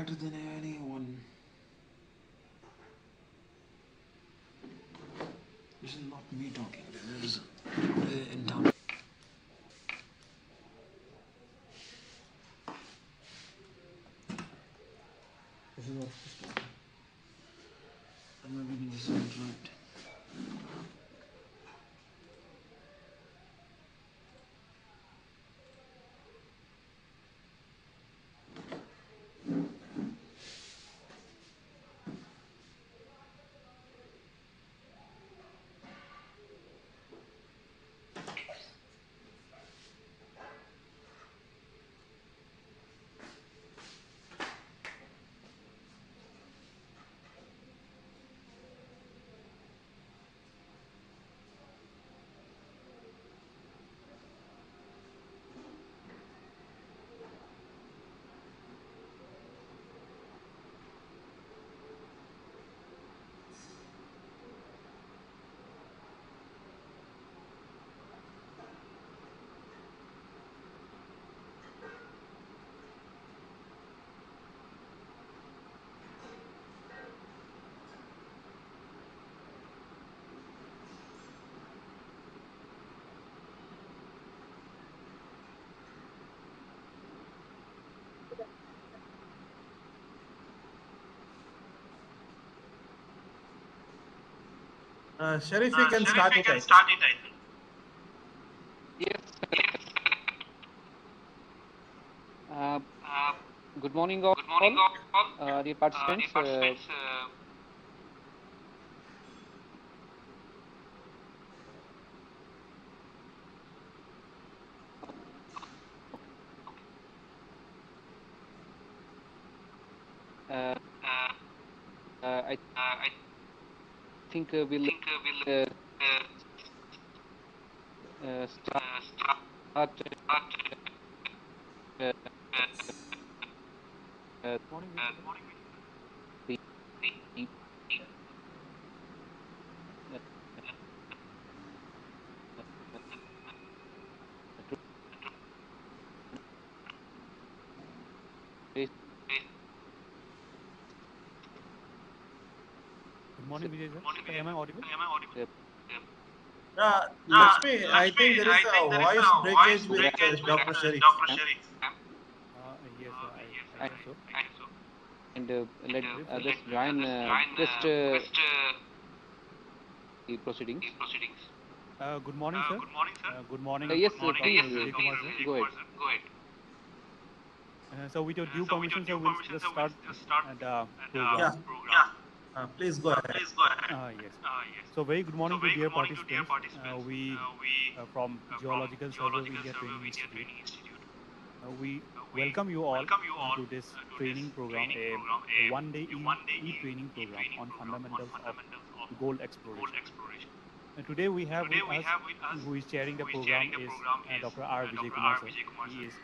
better than anyone. This is not me talking. This is in town. This is office talking. Maybe this is not right. Sharif, we can start it. I think. Yes. Good morning, all. Dear participants. I think we'll start. Good morning, Vijay sir. Am I audible? Lakshmi, I think there is a voice breakage with Dr. Sharif. Yes, sir. I think so. And let others join the proceedings. Good morning, sir. Good morning. Yes, Please, Vijay Kumar, sir. go ahead. So with your due permission, sir, we'll just start the program. Yeah. Please go ahead. Yes. So very good morning to dear participants. We from Geological Survey of India Training Institute. We welcome you all to this training program, a one-day e-training program on fundamentals of gold exploration. Today we have with us, who is chairing the program is Dr. R. Vijay Kumar sir. He is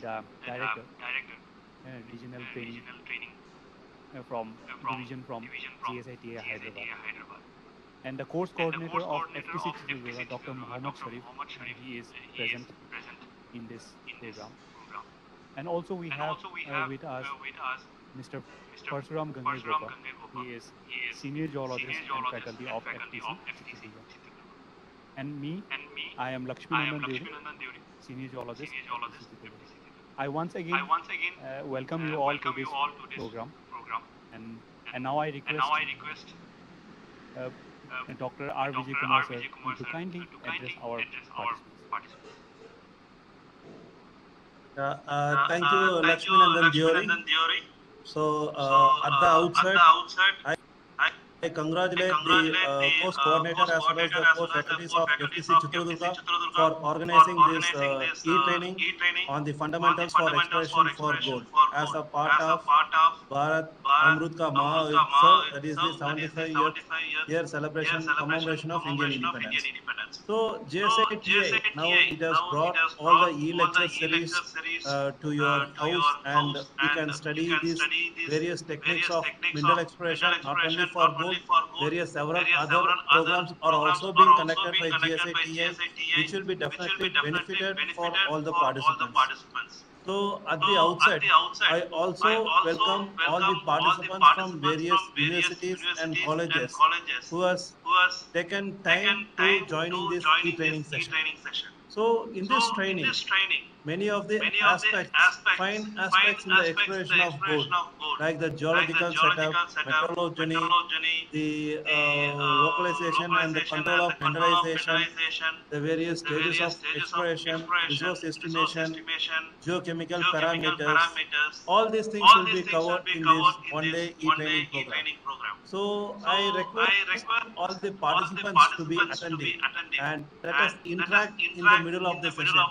director, regional training from division from GSITA Hyderabad. And the course coordinator of FTC Chitradurga, Dr. Muhammad Sharif, he is present in this program. And also we have with us Mr. Parsuram Gange. He is senior geologist and faculty of FTC Chitradurga. And me, I am Lakshmi Nandan Deori, senior geologist. I once again welcome you all to this program. And now I request Dr. R. Vijay Kumar sir to kindly address our participants. Thank you, Lakshmi Nandan Deori. So, at the outset, I congratulate the course coordinator as well as the core faculties of FTC Chitradurga for organizing this e-training on the fundamentals for exploration for gold as a part of Bharat Amrut Ka Maha Utsav, that is the 75-year celebration commemoration of Indian independence. So JSITA now it has brought all the e-lecture series to your house, and you can study these various techniques of mineral exploration not only for gold. Various several other programs are also being conducted by GSITA, which will be definitely benefited for all the participants. So at the outset, I also welcome all the participants from various universities and colleges who has taken time to joining this e-training session. So in this training, many of the fine aspects in the exploration of both, like the geological setup, metallurgy, the localization and the control of mineralization, the various stages of exploration, resource estimation, geochemical parameters, all these things will be covered in this one-day e-training program. So I request all the participants to be attentive and let us interact in the middle of the session.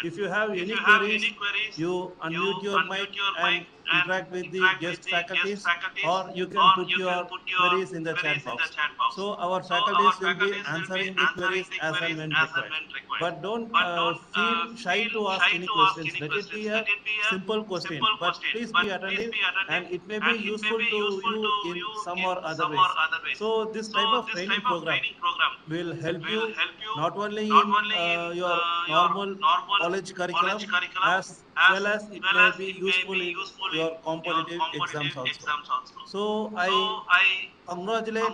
If you have any queries, you unmute your mic and interact with the guest faculties, or you can put your queries in the chat box. So our faculties will be answering the queries as and when required. But don't feel shy to ask any questions. Let it be a simple question, but please be attentive and it may be useful to you in some or other ways. So this type of training program will help you not only in your normal college curriculum as well as it may be useful in your competitive exams also. So I congratulate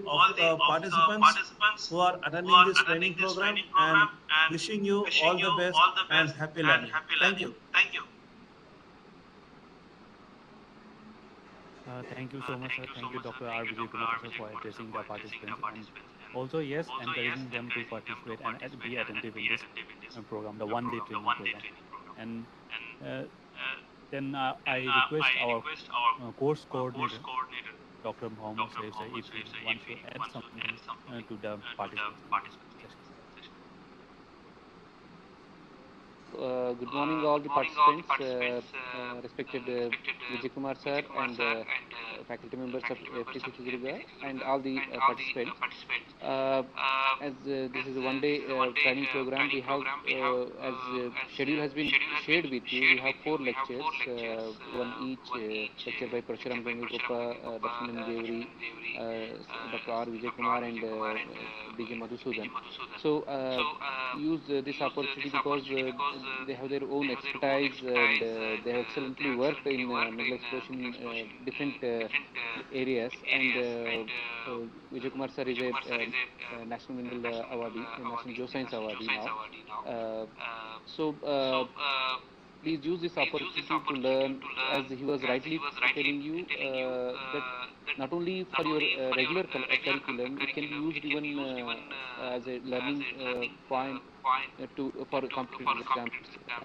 all the participants who are attending this training program and wishing you all the best and happy learning. Thank you. Thank you so much, sir. Thank you, Dr. R. Vijay Kumar, sir, for addressing the participants and also, yes, encouraging them to participate and be attentive in this program, the one-day training program. And then I request our course coordinator, Dr. Mohammed Saif, sir, if he wants to add something to the participants. Good morning, all the participants, respected Vijay Kumar sir and faculty members of FTC Chidurga and all the participants. As this is a one-day training program, we have, as schedule has been shared with you, we have 4 lectures, one each lecture by Parshuram Gangagopa, Lakshman Devri, Dr. R. Vijay Kumar and DJ Madhusudan. So use this opportunity because they have their own expertise and they have excellently worked in mineral exploration in different areas. And Vijay Kumar sir is a National Mineral Awardee, National Geoscience Awardee now. Please use this opportunity to learn, as he was rightly telling you, that not only for your regular curriculum, it can be used even as a learning point for competitive exams.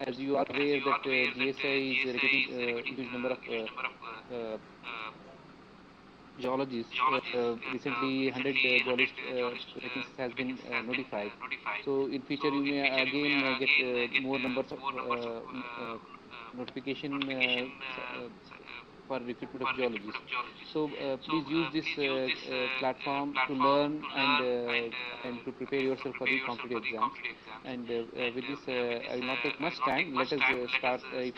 As you are aware that GSI is recruiting huge number of geologists. Recently 100 geologist vacancies has been notified. So in future you may again get more numbers of notification for recruitment of geologists. So please use this platform to learn and to prepare yourself for the competitive exams. And with this, I will not take much time. Let us start. If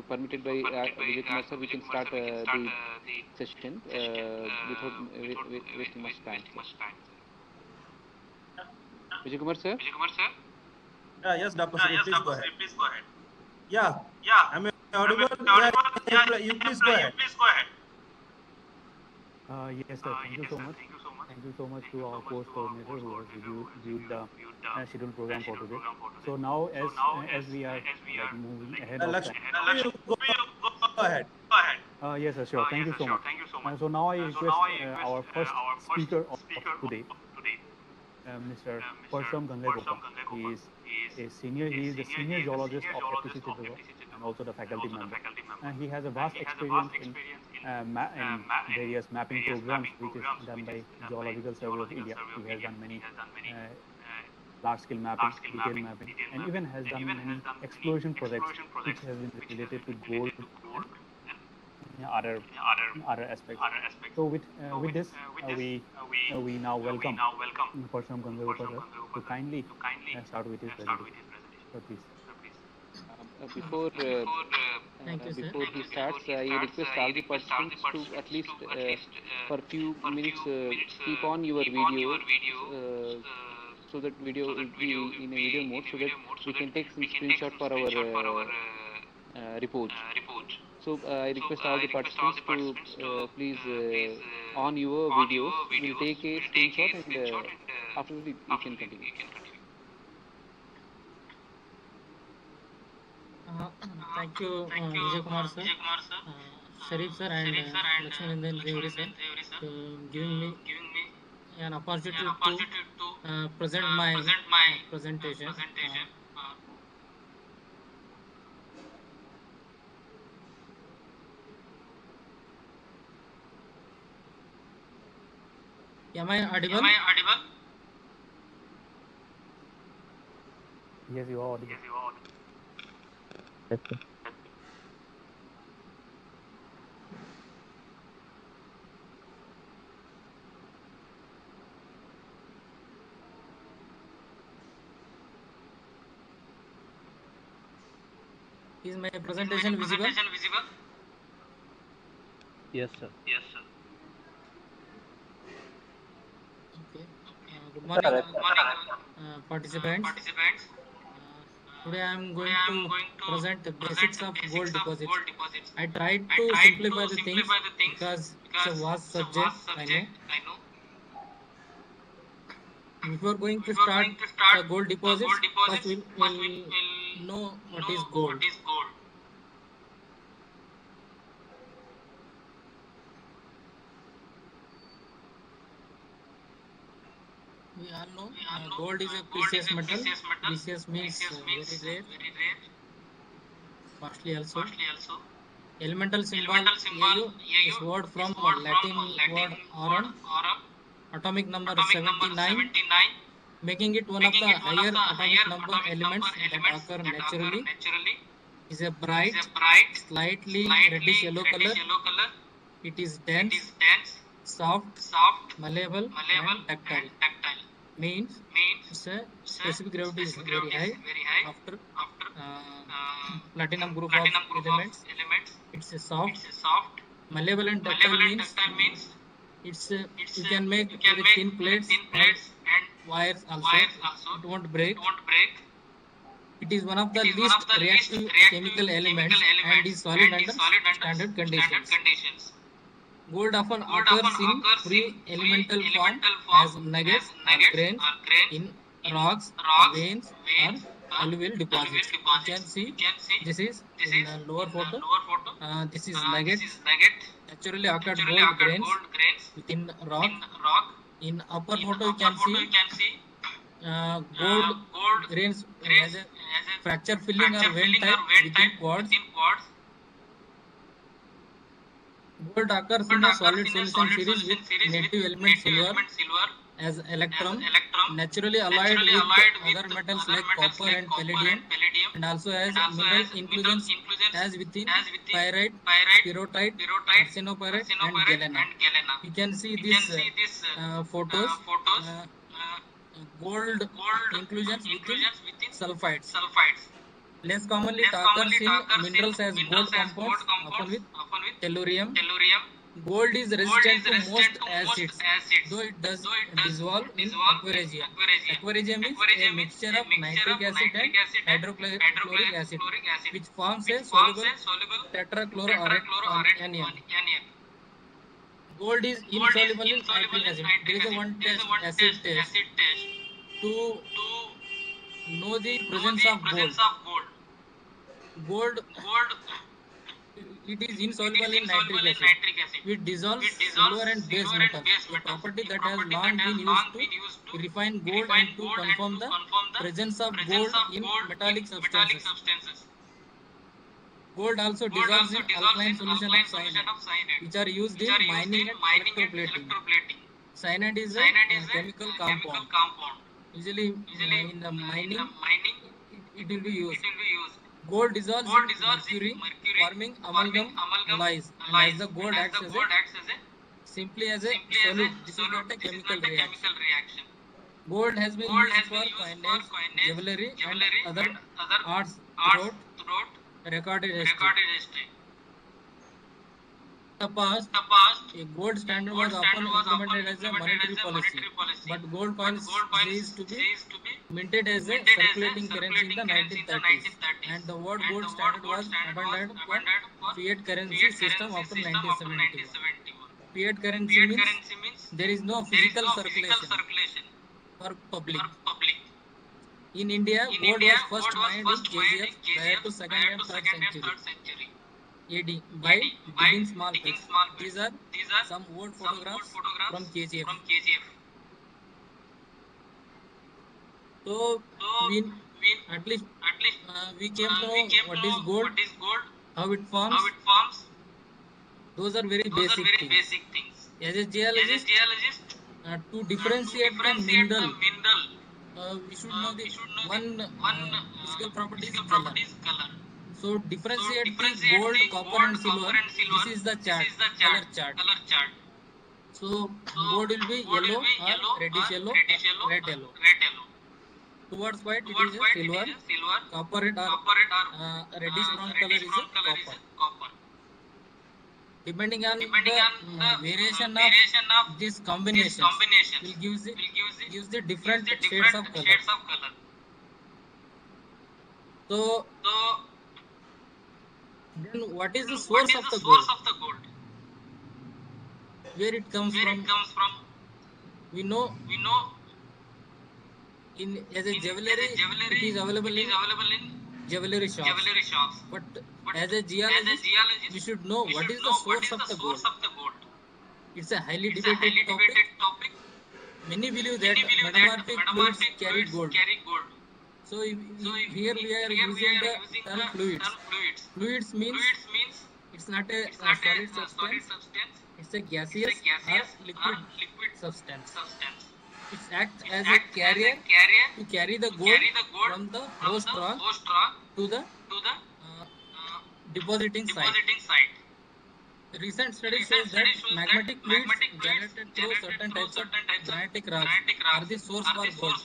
permitted by Vijay Kumar sir, we can start the session without wasting much time. Vijay Kumar sir? Yes, Dr. Sri, please go ahead. Yeah. Am I audible? Yeah, you please go ahead. Yes, sir. Thank you so much. Thank you so much to our course coordinator who has reviewed the scheduled program for today. So now, as we are moving ahead of time. Go ahead. Yes, sir, sure. Thank you so much. So now I request our first speaker of today, Mr. Parshuram Gangagopa. He is the senior geologist of FTC Chidurga and also the faculty member. And he has a vast experience in various mapping programs which is done by Geological Survey of India. He has done many large-scale mapping, detailed mapping, and even has done many exploration projects which have been related to gold and other aspects. So with this, we now welcome Parshuram Gangagopa to kindly start with his presentation. So please. Before he starts, I request all the participants to at least for a few minutes keep on your video so that video will be in a video mode, so that we can take some screenshot for our report. So I request all the participants to please on your videos. We'll take a screenshot and after that you can continue. Thank you, Vijay Kumar sir, Sharif sir, and Lakshmanandan Deori sir, giving me an opportunity to present my presentation. Am I audible? Yes, you are audible. Is my presentation visible? Yes, sir. Okay. Good morning, participants. Today I am going to present the basics of gold deposits. I tried to simplify the things because it's a vast subject, I know. Before going to start the gold deposits, first we'll know what is gold. We all know gold is a precious metal. Precious means very rare, costly also. Elemental symbol AU is word from Latin word aurum. Atomic number 79, making it one of the higher atomic number elements that occur naturally. Is a bright, slightly reddish yellow color. It is dense, soft, malleable, and tactile. Means its a specific gravity is very high after platinum group of elements. It's a soft, malleable, and tactile means it's you can make very thin plates and wires also. It won't break. It is one of the least reactive chemical elements and is solid under standard conditions. Gold often occurs in free elemental form as nuggets or grains in rocks, veins, or alluvial deposits. You can see this is in the lower photo. This is nuggets, naturally occurred gold grains within rock. In upper photo, you can see gold grains as a fracture filling or vein type within quartz. Gold occurs in a solid solution series with native element silver as electrum, naturally alloyed with other metals like copper and palladium, and also has mineral inclusions as within pyrite, pyrrhotite, arsenopyrite, and galena. You can see these photos. Gold inclusions within sulfides. Less commonly it occurs in minerals as gold compounds, often with tellurium. Gold is resistant to most acids, though it does dissolve in aquaregia. Aquaregia means a mixture of nitric acid and hydrochloric acid, which forms a soluble tetrachloroaurate on anion. Gold is insoluble in nitric acid. There is a one test, acid test, to know the presence of gold. Gold, it is insoluble in nitric acid, which dissolves silver and base metals, a property that has long been used to refine gold and to confirm the presence of gold in metallic substances. Gold also dissolves in alkaline solution of cyanide, which are used in mining and electroplating. Cyanide is a chemical compound. Usually in the mining, it will be used. Gold dissolves in mercury, forming amalgam alloys, and as the gold acts as simply as a solute. This is not a chemical reaction. Gold has been used for coinage, jewelry, and other arts throughout recorded history. the past, a gold standard was often implemented as a monetary policy, but gold coins ceased to be minted as a circulating currency in the 1930s, and the word gold standard was abandoned for fiat currency system after 1971. Fiat currency means there is no physical circulation for public. In India, gold was first mined in KGF prior to 2nd and 3rd century AD by digging small pits. These are some old photographs from KGF. So we at least we came to know what is gold, how it forms. Those are very basic things. As a geologist, to differentiate the mineral, we should know the one physical property is color. So differentiate the gold, copper and silver. This is the chart, color chart. So gold will be yellow or reddish yellow, red yellow. Towards white it is a silver, copper or reddish brown color is a copper. Depending on the variation of these combinations will gives the different shades of color. So then what is the source of the gold? Where it comes from? We know as a jewelry it is available in jewelry shops. But as a geologist, we should know what is the source of the gold. It's a highly debated topic. Many believe that metamorphic fluids carry gold. So here we are using the term fluids. Fluids means it's not a solid substance. It's a gaseous or liquid substance. It acts as a carrier to carry the gold from the host rock to the depositing site. Recent study shows that magmatic fluids generated through certain types of granitic rocks are the source for gold.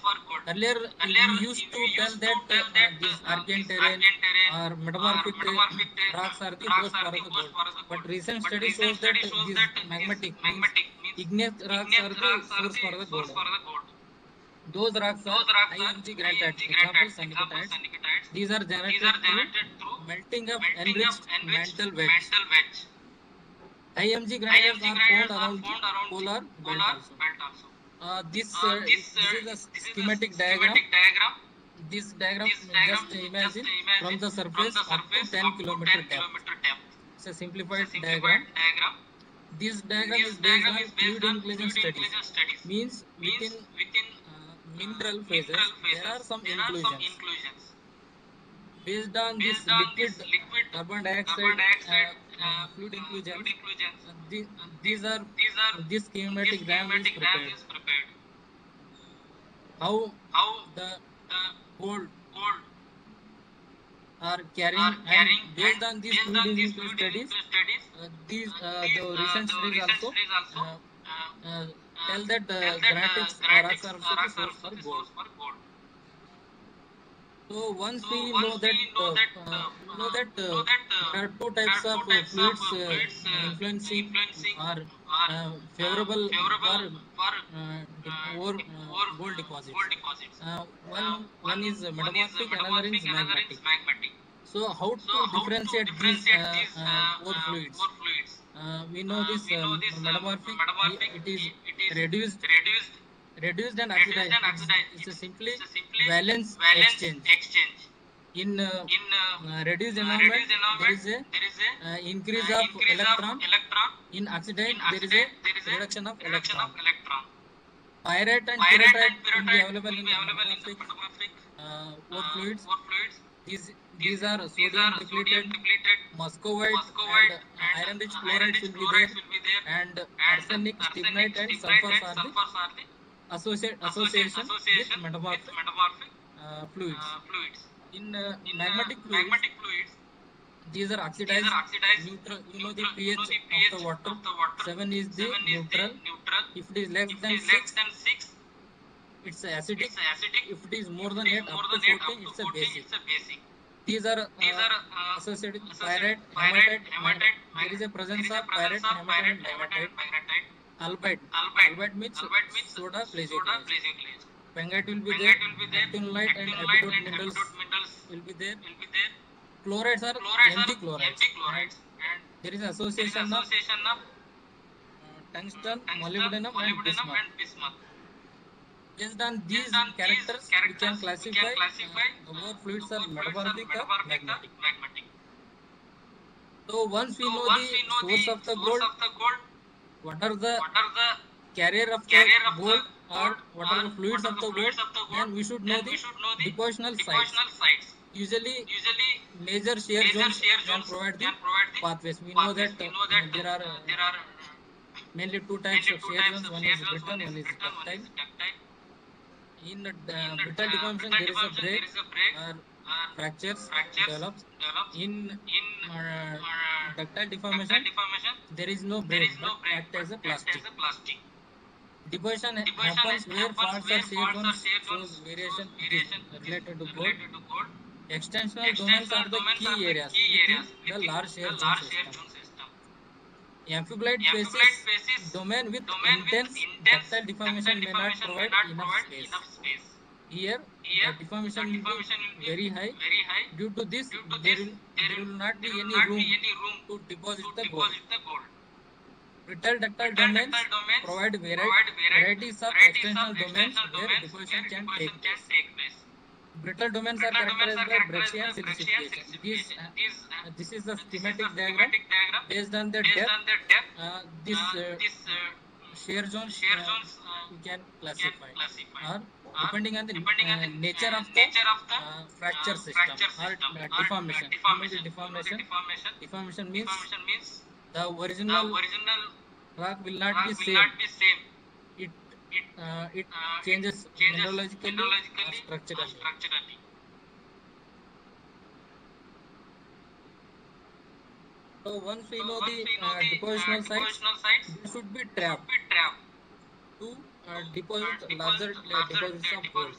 Earlier, we used to tell that these archean terrain or metamorphic rocks are the source for the gold. But recent study shows that these magmatic means igneous rocks are the source for the gold. Those rocks are IMG granitites, example sannikatites. These are generated through melting of enriched mantle wedge. IMG granites are found around the polar belt also. This is a schematic diagram. This diagram just imagine from the surface up to 10 kilometer depth. It's a simplified diagram. This diagram is based on fluid inclusion studies. Means within mineral phases there are some inclusions. Based on this liquid carbon dioxide fluid inclusions, this schematic diagram is prepared. How the gold are carrying, and based on these fluid inclusion studies, the recent studies also tell that granitic rocks are also the source for gold. So once we know that there are two types of fluids influencing or favorable for gold deposits. One is metamorphic, another is magmatic. So how to differentiate these four fluids? We know this metamorphic, it is reduced and oxidized. It's a simply valence exchange. In reduced environment, there is a increase of electron. In oxidized, there is a reduction of electron. Pyrite and pyrrhotite will be available in metamorphic ore fluids. These are sodium depleted, muscovite and iron-rich chlorides will be there, and arsenic, stibnite and sulfurs are the association with metamorphic fluids. In magmatic fluids, these are oxidized, neutral. You know the pH of the water. 7 is the neutral. If it is less than 6, it's acidic. If it is more than 8, up to 14, it's a basic. These are associated with pyrite, hematite. There is a presence of pyrite, hematite, and magnetite. Albite. Albite means soda plesioclase. Pengite will be there. Actinolite and epidote minerals will be there. Chlorides are Mg chlorides. And there is association of tungsten, molybdenum, and bismuth. Based on these characters, we can classify the ore fluids are metamorphic or magmatic. So once we know the source of the gold, what are the carrier of the gold, or what are the fluids of the gold, then we should know the depositional sites. Usually major shear zones can provide the pathways. We know that there are mainly two types of shear zones. One is brittle, one is ductile. In brittle deformation, there is a break or fractures develops. In ductile deformation, there is no break but act as a plastic. Deposition happens where faults or shear zones shows variation related to gold. Extensional domains are the key areas within the large shear zone system. Amphibolite facies domain with intense ductile deformation may not provide enough space. Here, the deformation will be very high. Due to this, there will not be any room to deposit the gold. Brittle ductile domains provide varieties of extensional domains where deposition can take place. Brittle domains are characterized by brachy and silicification. This is the schematic diagram. Based on the depth, this shear zones we can classify. Or depending on the nature of the fracture system or deformation. Deformation means the original rock will not be same. It changes mineralogically or structurally. So once we know the depositional sites, there should be trap to deposit larger deposits of gold.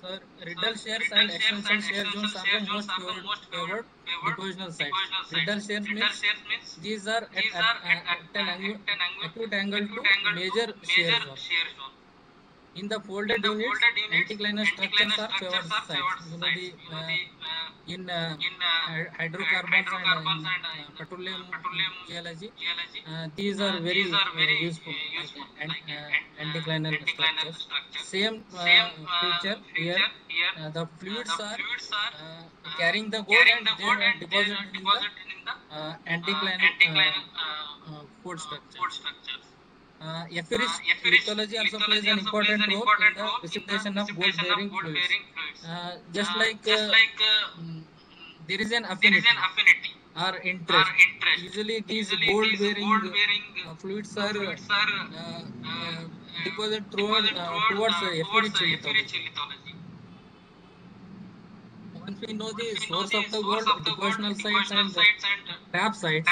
So Riddle shares and extension share zones are the most favored depositional sites. Riddle shares means these are at an acute angle to major shear zone. In the folded units, anticlinal structures are favored sites. You know in hydrocarbons and petroleum geology, these are very useful anticlinal structures. Same feature here. The fluids are carrying the gold and they are deposited in the anticlinal fold structures. Epheris lithology also plays an important role in the precipitation of gold-bearing fluids. Just like there is an affinity or interest. Usually these gold-bearing fluids are deposited towards epheris lithology. Once we know the source of the gold, depositional sites and trap sites,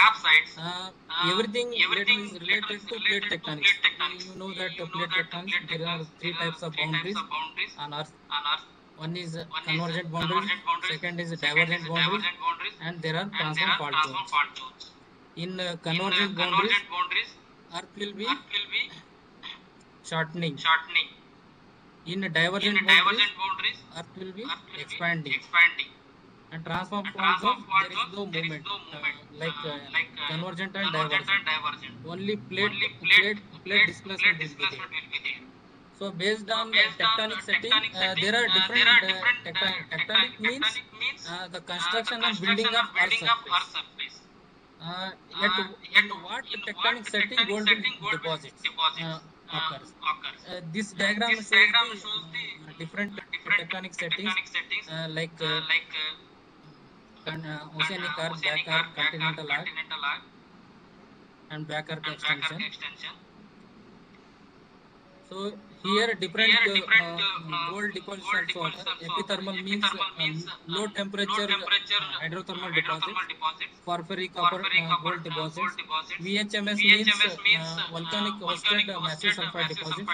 everything is related to plate tectonics. You know that plate tectonics, there are three types of boundaries on Earth. One is convergent boundaries, second is divergent boundaries, and there are transform fault zones. In convergent boundaries, Earth will be shortening. In divergent boundaries, Earth will be expanding. And transform fault zones, there is no movement like convergent and divergent. Only plate displacement will be there. So based on the tectonic setting, there are different tectonic means the construction and building of Earth's surface. In what tectonic setting gold will deposit occurs. This diagram shows the different tectonic settings like oceanic arc, back arc, continental arc, and back arc extension. So here different gold deposits also occur. Epithermal means low temperature hydrothermal deposits. Porphyry copper gold deposits. VHMS means volcanic hosted massive sulfide deposits.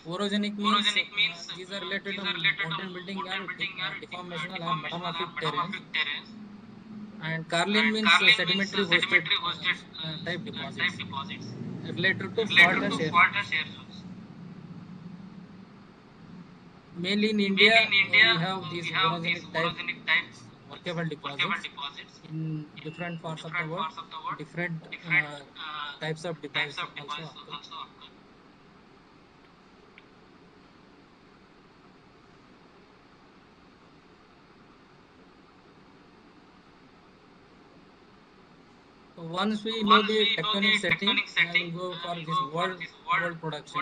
Orogenic means these are related to mountain building or deformational or metamorphic terrains. And Carlin means sedimentary hosted type deposits related to fault and shear zones. Mainly in India, we have these orogenic type workable deposits in different parts of the world. Different types of deposits also occur. Once we know the tectonic setting, I will go for this world production.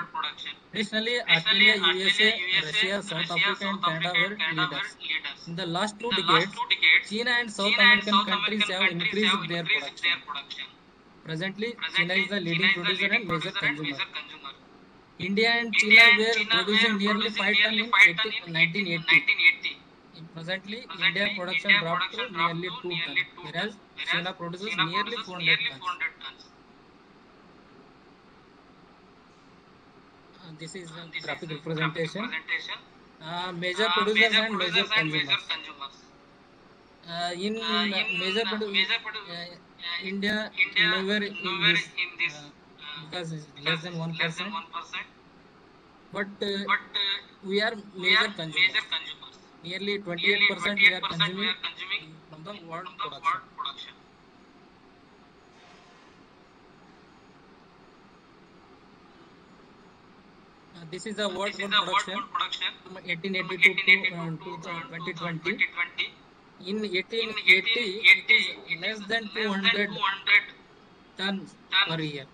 Traditionally, Australia, USA, Russia, South Africa, and Canada were leaders. In the last 2 decades, China and South American countries have increased their production. Presently, China is the leading producer and major consumer. India and China were producing nearly 5 tons in 1980. Presently, India production dropped to nearly 2 tons, whereas China produces nearly 400 tons. This is a graphic representation. Major producers and major consumers. In major India nowhere in this because it's less than 1%. But we are major consumers. Nearly 28% we are consuming from the world production. This is the world production from 1882 to 2020. In 1880, it is less than 200 tons per year.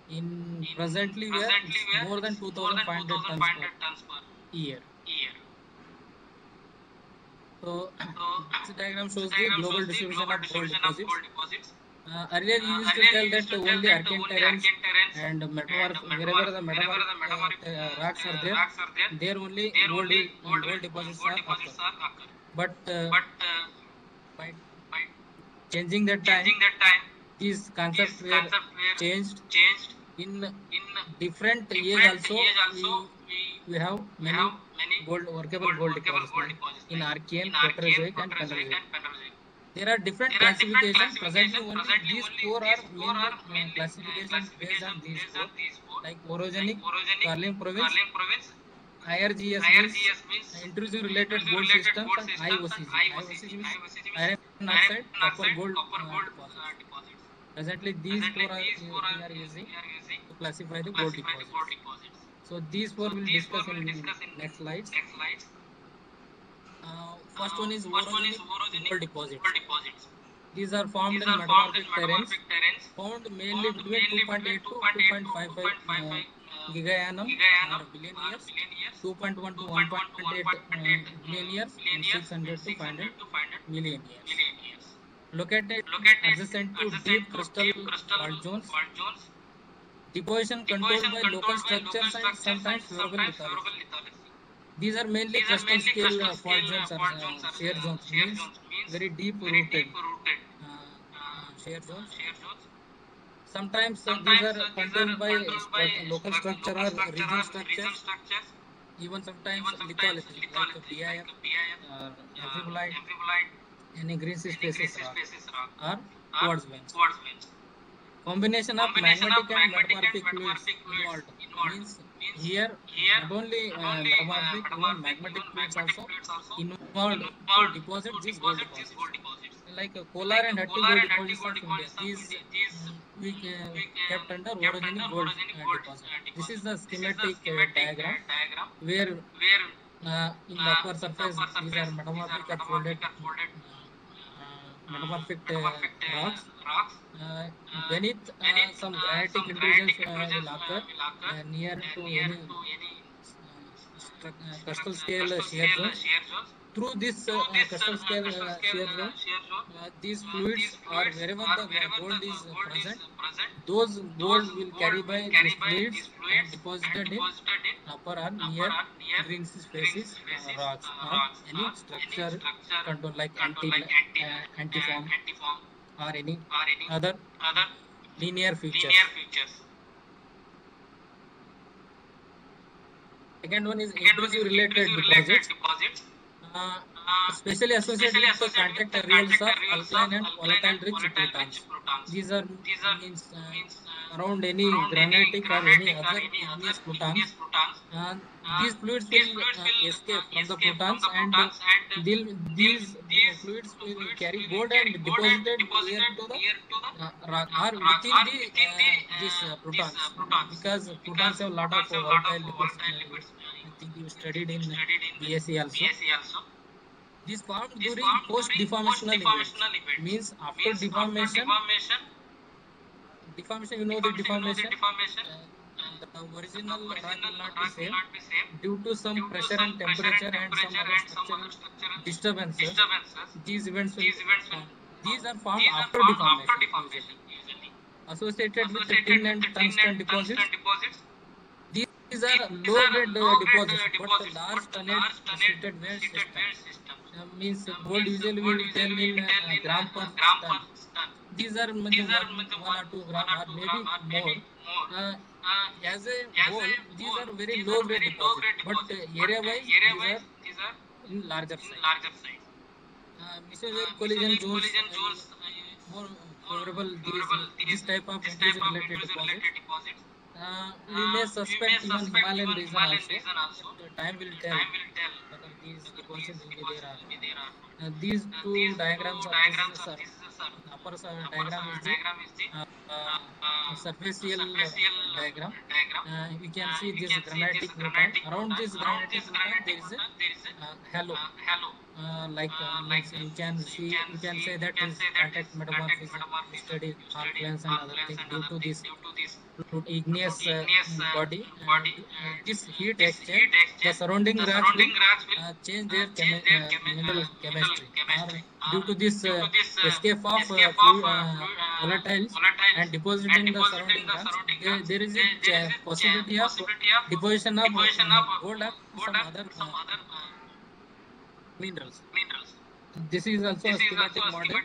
In presently, we are more than 2,500 tons per year. So this diagram shows the global distribution of gold deposits. Earlier, you used to tell that only Archean terrains and wherever the metamorphic rocks are there only gold deposits are occur. But by changing that time, these concepts were changed. In different years also, we have many workable gold deposits in Archean, Proterozoic, and Paleozoic. There are different classifications. Presently, only these 4 are main classifications based on these 4, like orogenic, Carlin province, IRGS means intrusive related gold systems, and IOCG. IOCG means iron oxide, copper gold deposits. Presently, these 4 are we are using to classify the gold deposits. So these 4 will discuss in next slides. First one is orogenic gold deposits. These are formed in metamorphic terrains, found mainly between 2.8 to 2.55 gigaannum or billion years, 2.1 to 1.8 billion years, and 600 to 500 million years. Located adjacent to deep crystal fault zones, deposition controlled by local structures and sometimes favorable lithology. These are mainly crustal scale fault zones or shear zones, means very deep rooted shear zones. Sometimes these are controlled by local structure or regional structures. Even sometimes lithology like BIF, amphibolite, any greasy species rock, or quartz veins. Combination of magmatic and metamorphic fluids involved means here not only metamorphic, even magmatic fluids also involved to deposit these gold deposits. Like Kolar and Hatti gold deposits of India, these we kept under orogenic gold deposit. This is the schematic diagram where in the upper surface these are metamorphic or folded metamorphic rocks. Beneath some granitic intrusions will occur near to any crustal scale shear zones. through this crustal scale shear zone, these fluids are wherever the gold is present, those gold will carry by these fluids and deposited in upper or near greens faces rocks or any structure control like antiform or any other linear features. Second one is intrusive related deposits, especially associated with the contact areas of alkaline and volatile rich plutons. These are means around any granitic or any other igneous plutons. These fluids will escape from the plutons and these fluids will carry gold and deposited near to the rock or within the these plutons, because plutons have a lot of volatile lipids. I think you studied in BSc also. This formed during post-deformational events, means after deformation, you know the deformation, the original rock will not be same due to some pressure and temperature and some other structural disturbances. These events will these are formed after deformation usually. Associated with the tin and tungsten deposits. These are low-grade deposits, but large tonnage treated wear system. Means gold usually will tell in gram per ton. These are 1 or 2 gram or maybe more. As a whole, these are very low-grade deposits, but area-wise, these are in larger size. Mesozoic collision zones more favorable this type of intrusive related deposits. We may suspect even Himalayan region also. The time will tell whether these deposits will be there or not. These two diagrams are the upper diagram is the surfacial diagram. You can see this granitic pluton. Around this granitic pluton there is a halo. Like you can say that is contact metamorphism. We study alkanes and other things due to this igneous body. This heat exchange, the surrounding rocks will change their mineral chemistry. Due to this escape of volatiles and depositing the surrounding rocks, there is a possibility of deposition of gold or some other minerals. This is also a schematic model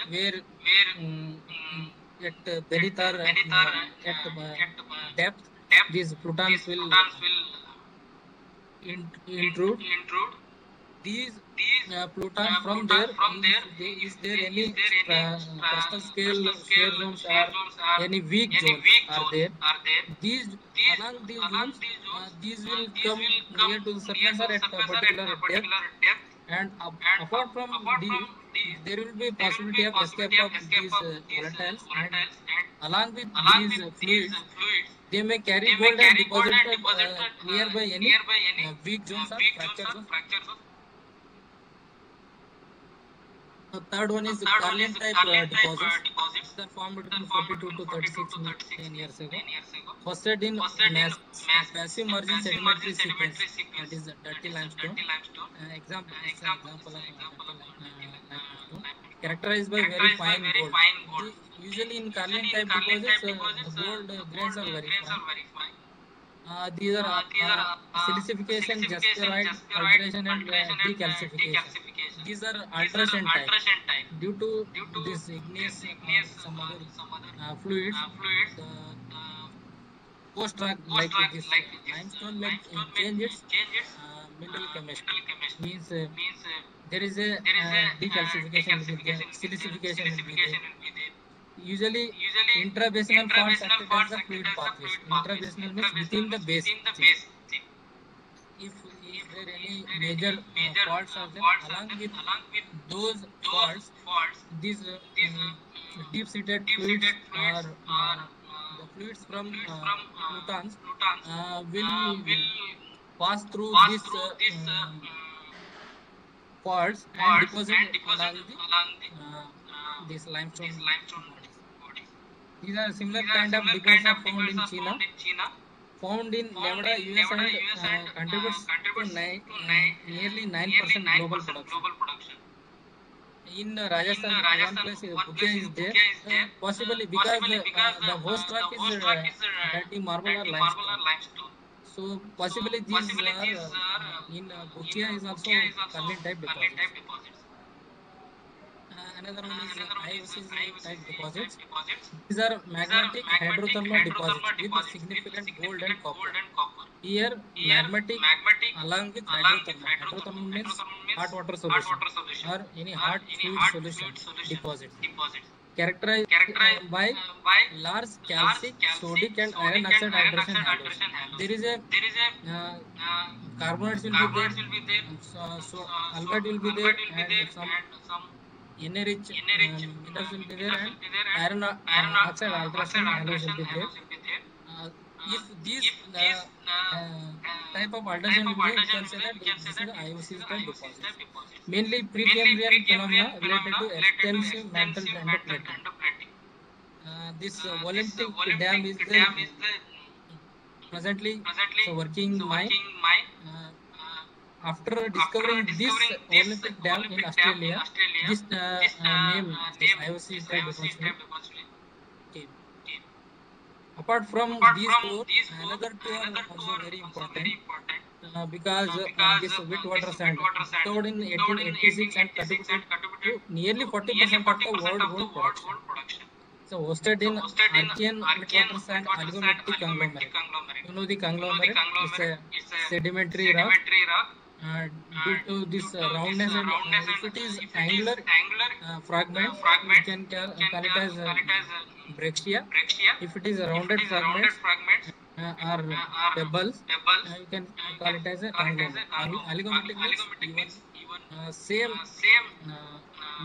where at beneath or at depth, these plutons will intrude. These plutons from there, is there any crustal scale shear zones or any weak zones are there? These along these zones, these will come near to the surface or at a particular depth. And apart from these, there will be possibility of escape of these volatiles, and along with these fluids, they may carry gold and deposited nearby any weak zones or fracture zones. The third one is the Carlin type deposits that formed between 42 to 36 million years ago. Hosted in passive margin sedimentary sequence, that is dirty limestone. Example of dirty limestone, characterized by very fine gold. Usually in Carlin type deposits, the gold grains are very fine. These are silicification, jasperite, alteration, and decalcification. These are alteration type. Due to this igneous some other fluids, the post-rock like this limestone may change its mineral chemistry. Means there is a decalcification will be there, silicification will be there. Usually intrabasinal faults acted as the fluid pathways. Intrabasinal means within the basin. If there any major faults are there, along with those faults, these deep-seated fluids or the fluids from plutons will pass through these faults and deposit along the this limestone bodies. These are similar kind of deposits found in China. found in Nevada, US and contributes to nearly 9% global production. In Rajasthan, one place Bhutia is there, possibly because the host rock is dirty marble or limestone. So possibly these are in Bhutia is also Carlin type deposits. Another one is IOC type deposits. These are magmatic hydrothermal deposits with significant gold and copper. Here, magmatic along with hydrothermal. Hydrothermal means hot water solution or any hot fluid solution deposits. Characterized by large calcic, sodic and iron oxide hydration halos. There is a carbonates will be there, so albite will be there, and some Na-rich minerals will be there, and iron oxide hydration halos will be there. If these type of hydration will be, you can say that this is the IOC type deposits. Mainly Precambrian phenomena related to extensive mantle dendroplating. This Olympic Dam is the presently working mine. After discovering this Olympic Dam in Australia, this name, this IOC type deposit came. Apart from these four, another two are also very important because this wet water sand discovered in 1886 and contributed to nearly 40% of the world gold production. So hosted in Archean wet water sand oligometric conglomerate. You know the conglomerate is a sedimentary rock. Due to this roundness and if it is angular fragments, we can call it as brachia. If it is rounded fragments or pebbles, you can call it as a conglomerate. Oligometric means even same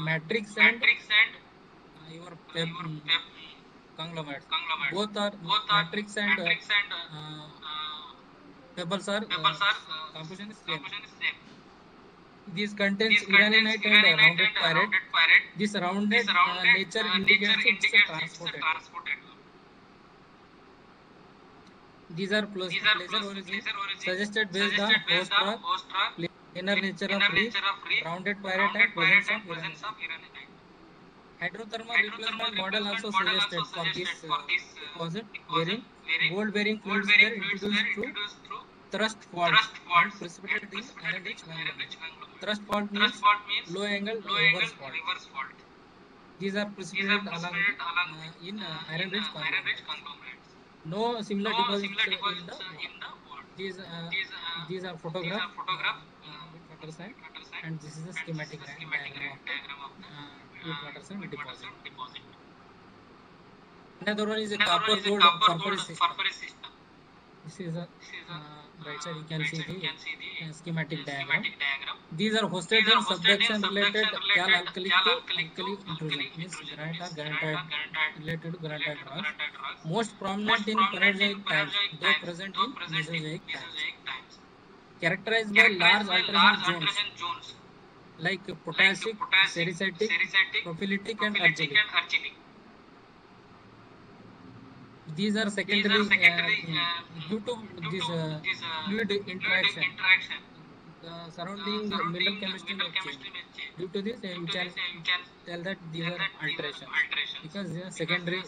matrix and your conglomerates. Both are matrix and pebbles are composition is same. This contains uraninite and rounded pyrite. This rounded nature indicates it's transported. These are pleasure origin suggested based on host rock, planar nature of reef, rounded pyrite and presence of uraninite. Hydrothermal replacement model also suggested for this deposit wherein gold bearing fluids were introduced through thrust fault and precipitated in iron rich conglomerate. Thrust fault means low angle reverse fault. These are precipitated along in iron rich conglomerates. No similar deposits in the world. These are photographed with water sand, and this is a schematic diagram of with water sand deposit. Another one is a copper gold porphyry system. This is a right side, you can see the schematic diagram. These are hosted in subduction related cal alkali to alkali intrusion, means granite or granite related to granite rocks. Most prominent in Paleozoic times, though present in Mesozoic times. Characterized by large alteration zones like potassic, sericitic, prophyllitic and argillic. These are secondary due to this fluid interaction. The surrounding mineral chemistry may change. Due to this, you can tell that these are alterations because they are secondary.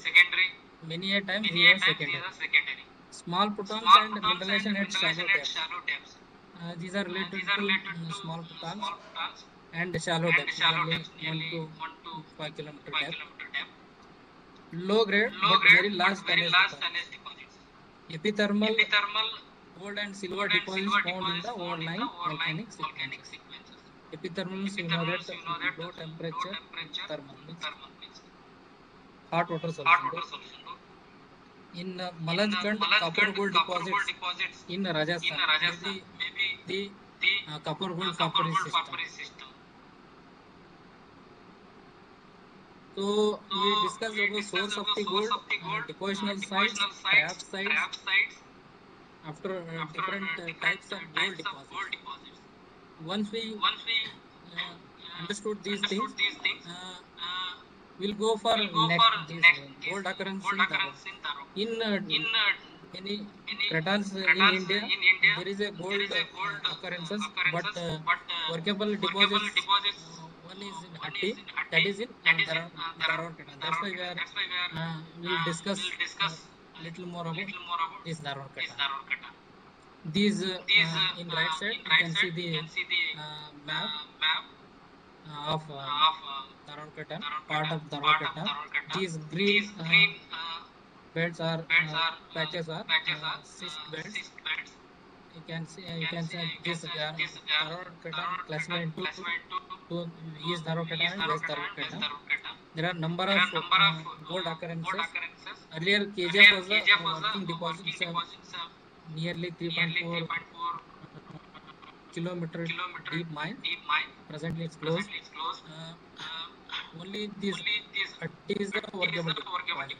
Many a times they are secondary. Small protons and mineralization at shallow depths. These are related to small protons and shallow depths, only 1 to 5 kilometer depth. Low grade but very large tonnage deposits. Epithermal gold and silver deposits found in the overlying volcanic sequences. Epithermal means you know that low temperature thermal means hot water solution. In Malajkand copper gold deposits in Rajasthan, maybe the copper gold porphyry system. So we discussed about source of the gold, depositional sites, trap sites, after different types of gold deposits. Once we understood these things, we'll go for next this gold occurrence in Taro. In any cratons in India, there is a gold occurrences, but workable deposits, one is in Hatti, that is in Dharwad Khatan. That's why we'll discuss little more about this Dharwad Khatan. These in right side you can see the map of Dharwad Khatan, part of Dharwad Khatan. These green belts are patches are cyst belts. You can see this Dharwad Khatan classified into East Dharwad Khatan and West Dharwad Khatan. There are number of gold occurrences. Earlier KGF was a working deposit. It's a nearly 3.4 kilometer deep mine. Presently it's closed. Only this Hatti is the workable deposit.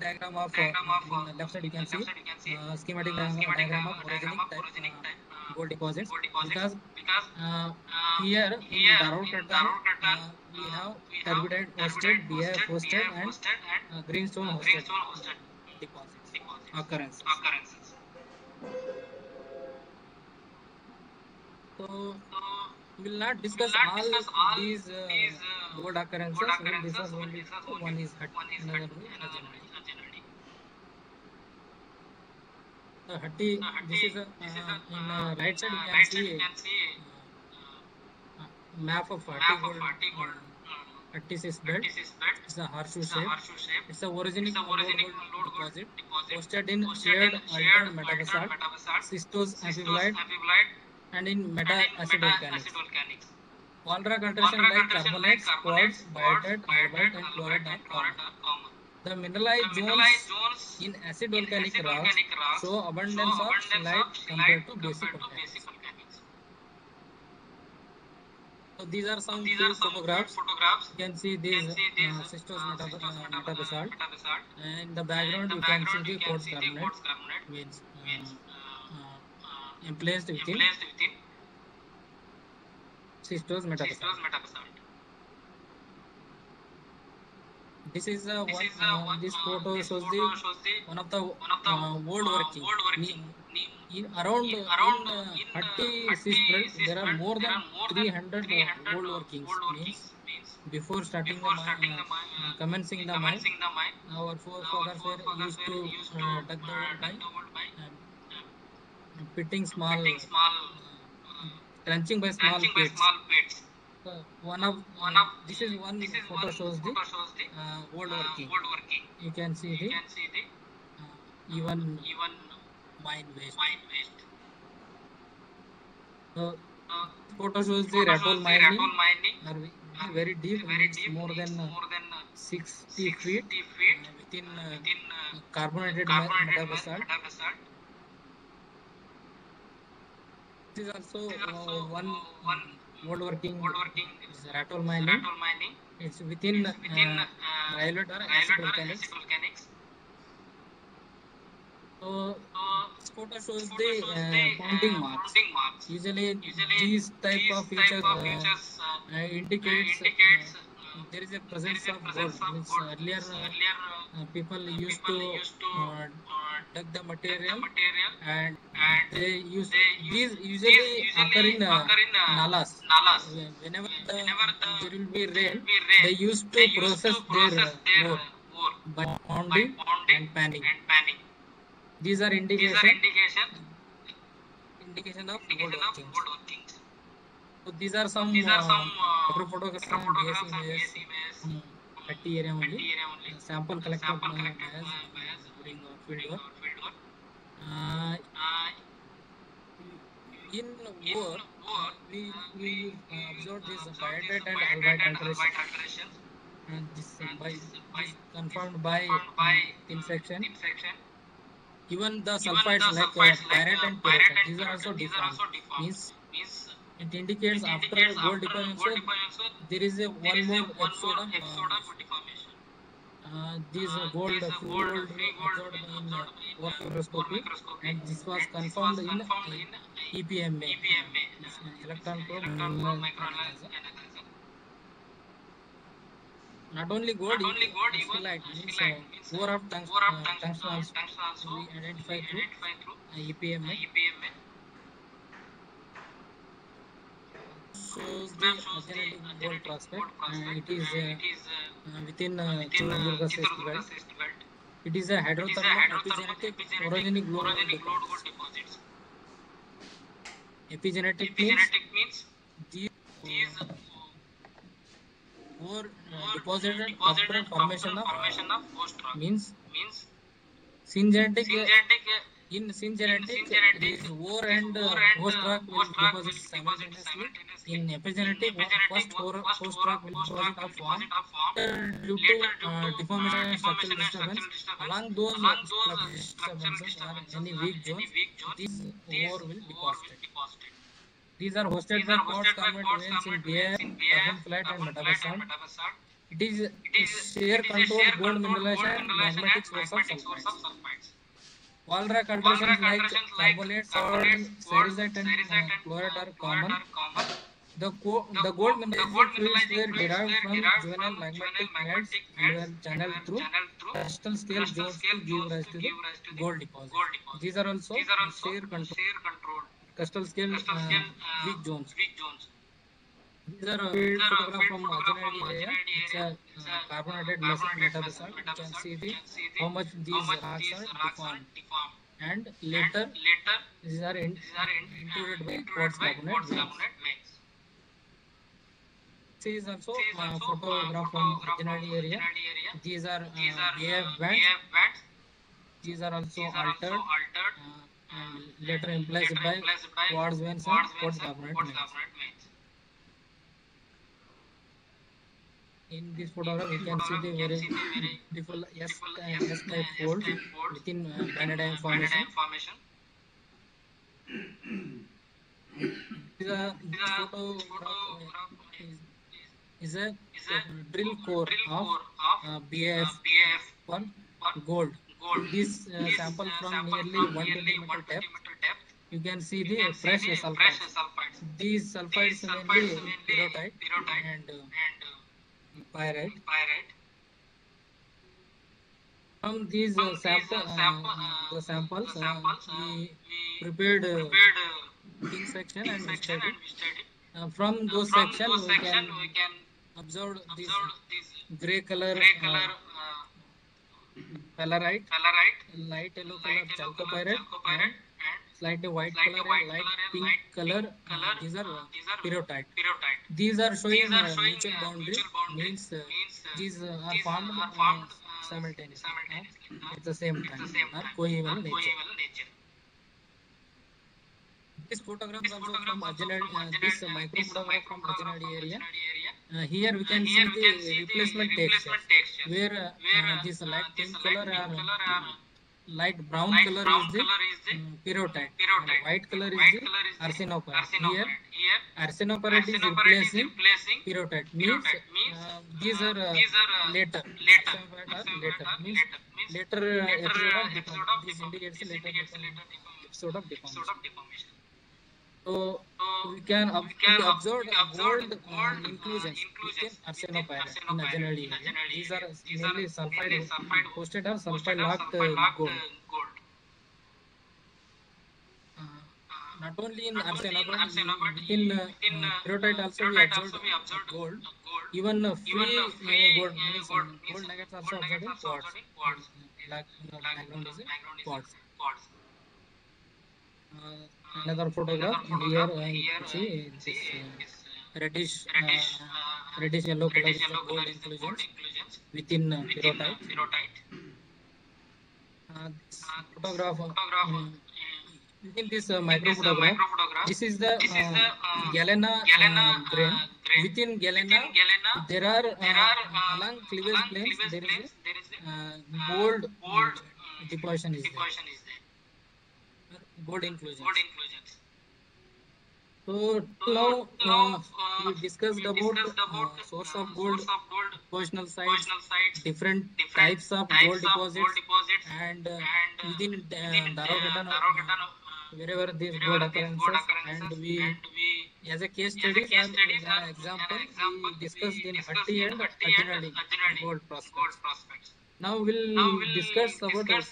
Diagram of left side you can see schematic diagram of orogenic type gold deposits, because here in Dharwad Khatan we have turbidite hosted, BIF hosted and greenstone hosted deposits occurrences. So we will not discuss all these gold occurrences. We will discuss only two. One is Hatti, another one is Rajanadi. The Hatti, this is in right side you can see map of Hatti gold. Hatti cyst belt. It's a horseshoe shape. It's a orogenic gold deposit hosted in shared altered metabasalt, schistose amphibolite, and in meta-acid volcanics. Walra concentration like carbonates, quartz, biotite, albite, and chlorite are common. The mineralized zones in acid volcanic rocks show abundance of slide compared to basic volcanics. So these are some few photographs. You can see these schistose metabasalt, and in the background you can see the quartz carbonate, means emplaced within schistose metabasalt. This is this photo shows the one of the old working. Around Hatti cyst belt there are more than 300 old workings. Means before starting the commencing the mine, our forefathers were used to dug the old mine, pitting small, trenching by small pits. This is one photo shows the old working. You can see the even mine waste. So photo shows the rattle mining are very deep, and it's more than 60 feet within carbonated metabasalt. This is also one old working is rattle mining. It's within rhyolite or acid volcanics. So this photo shows the pounding marks. Usually these type of features indicates there is a presence of gold. Means earlier people used to dug the material, and they used these usually occur in nalas. Whenever there will be rain, they used to process their ore by pounding and panning. These are indication of gold workings. So these are some photographs from DSC Hatti area only. Sample collected by us during our field work. In ore, we observe this biotite and albite alteration. This confirmed by thin section. Even the sulfides like pyrite and pyrite, these are also deformed. Means it indicates after gold deformation there is a one more episode of deformation. These gold free gold observed in work microscopy, and this was confirmed in EPMA, electron probe microanalyzer. Not only gold, even like ore of tungsten also we identify through EPMA. Shows the genetic gold prospect. It is within Chindamurga cyst belt. It is a hydrothermal epigenetic orogenic gold deposits. Epigenetic means these ore deposited after formation of host rock. Means syngenetic. In syngenetic, this ore and host rock will deposit simultaneously. In epigenetic, first host rock will deposit a form due to deformation and structural disturbance. Along those structural disturbances or any weak zones, this ore will deposit. These are hosted by quartz carbonate veins in BF, carbon flat and metabasalt. It is a shear controlled gold mineralization and magmatic source of sulfides. Wall rock alterations like carbonate, cerussite and chlorite are common. The gold mineralization fluids were derived from juvenile magmatic melts and were channeled through crystal scale zones to give rise to the gold deposit. These are also shear controlled crystal scale weak zones. These are a photograph from Agenadi area. It's a carbonated metabasalt. You can see how much these rocks are deformed. And later these are included by quartz carbonate veins. This is also a photograph from Agenadi area. These are BF bands. These are also altered and later implied by quartz veins and quartz carbonate veins. In this photograph, you can see the very beautiful S-type folds within vanadium formation. This photograph is a drill core of BF1 gold. This sample from nearly 120 meter depth. You can see the fresh sulfides. These sulfides mainly pyrrhotite and pyrite. From these samples, we prepared thin section and we studied. From those sections, we can observe this gray color pelarite, light yellow color chalcopyrite, and slightly white color and light pink color. These are pyrrhotite. These are showing mutual boundary, means these are formed simultaneously at the same time, are coeval nature. This photograph is also from Agenadi, this micro photograph from Agenadi area. Here we can see the replacement texture, where this light pink color or light brown color is the pyrrhotite, and white color is the arsenopyrite. Here arsenopyrite is replacing pyrrhotite, means these are later. Means later episode of deformation. This indicates later episode of deformation. So we can observe gold inclusions within arsenopyrite in Agenadi area. These are mainly sulfide hosted or sulfide locked gold. Not only in arsenopyrite, in pyrrhotite also we observed gold. Even free gold means gold nuggets also observed in quartz. Background is quartz. Another photograph here, you see this reddish yellow color is the gold inclusions within pyrrhotite. This photograph in this micro photograph, this is the galena grain. Within galena, there are along cleavage planes there is gold deposition is there. Gold inclusions. So now we discussed about source of gold, positional sites, different types of gold deposits, and within Dharuheta, wherever these gold occurrences, and we as a case study or example, we discussed in Hatti and Ajinadi gold prospects. Now we'll discuss about the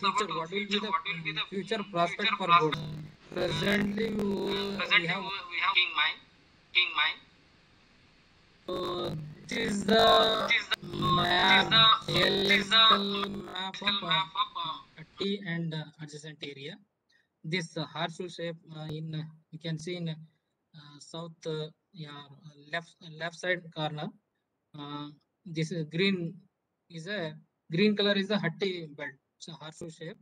future. What will be the future prospect for gold? Presently, we have King Mine. So this is the map, geological map of Hatti and adjacent area. This horseshoe shape in you can see in south left side corner. This is green color is a Hatti belt. It's a horseshoe shape.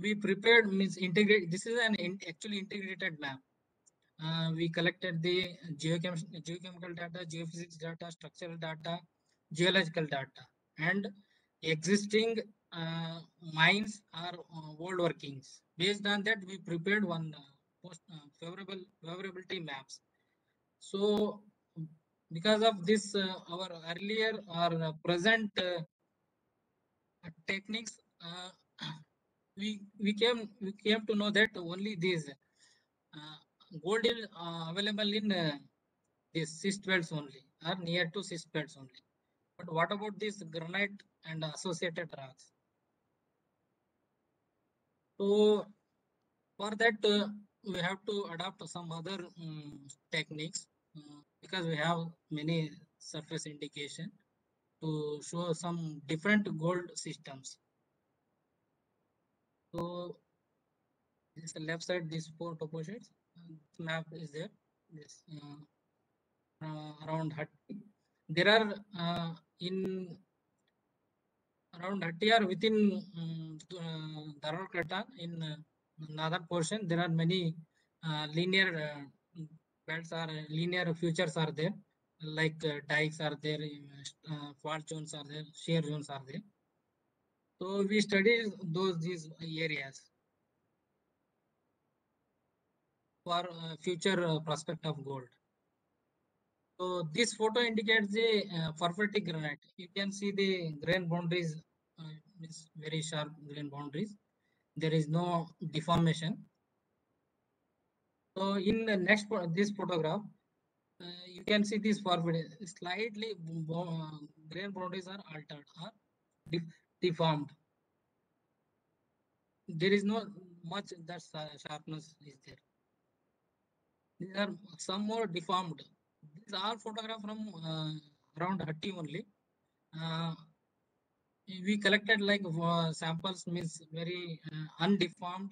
We prepared means integrate. This is an actually integrated map. We collected the geochemical data, geophysics data, structural data, geological data, and existing mines are old workings. Based on that, we prepared one favorability maps. So, because of this, our earlier or present techniques, we came to know that only these gold is available in these cyst belts only, or near to cyst belts only. But what about this granite and associated rocks? So for that, we have to adopt some other techniques because we have many surface indication to show some different gold systems. So this left side, these four toposhades, this map is there. This around Hatti. There are in around Hatti or within Dharawal Kreta in northern portion. There are many linear belts or linear features are there, like dikes are there, fault zones are there, shear zones are there. So we studied these areas for future prospect of gold. So this photo indicates the porphyritic granite. You can see the grain boundaries, is very sharp grain boundaries. There is no deformation. So in the next this photograph, you can see this porphyritic slightly grain boundaries are altered or deformed. There is no much that sharpness is there. These are some more deformed. These are photographs from around Hatti only. We collected like samples means very undeformed,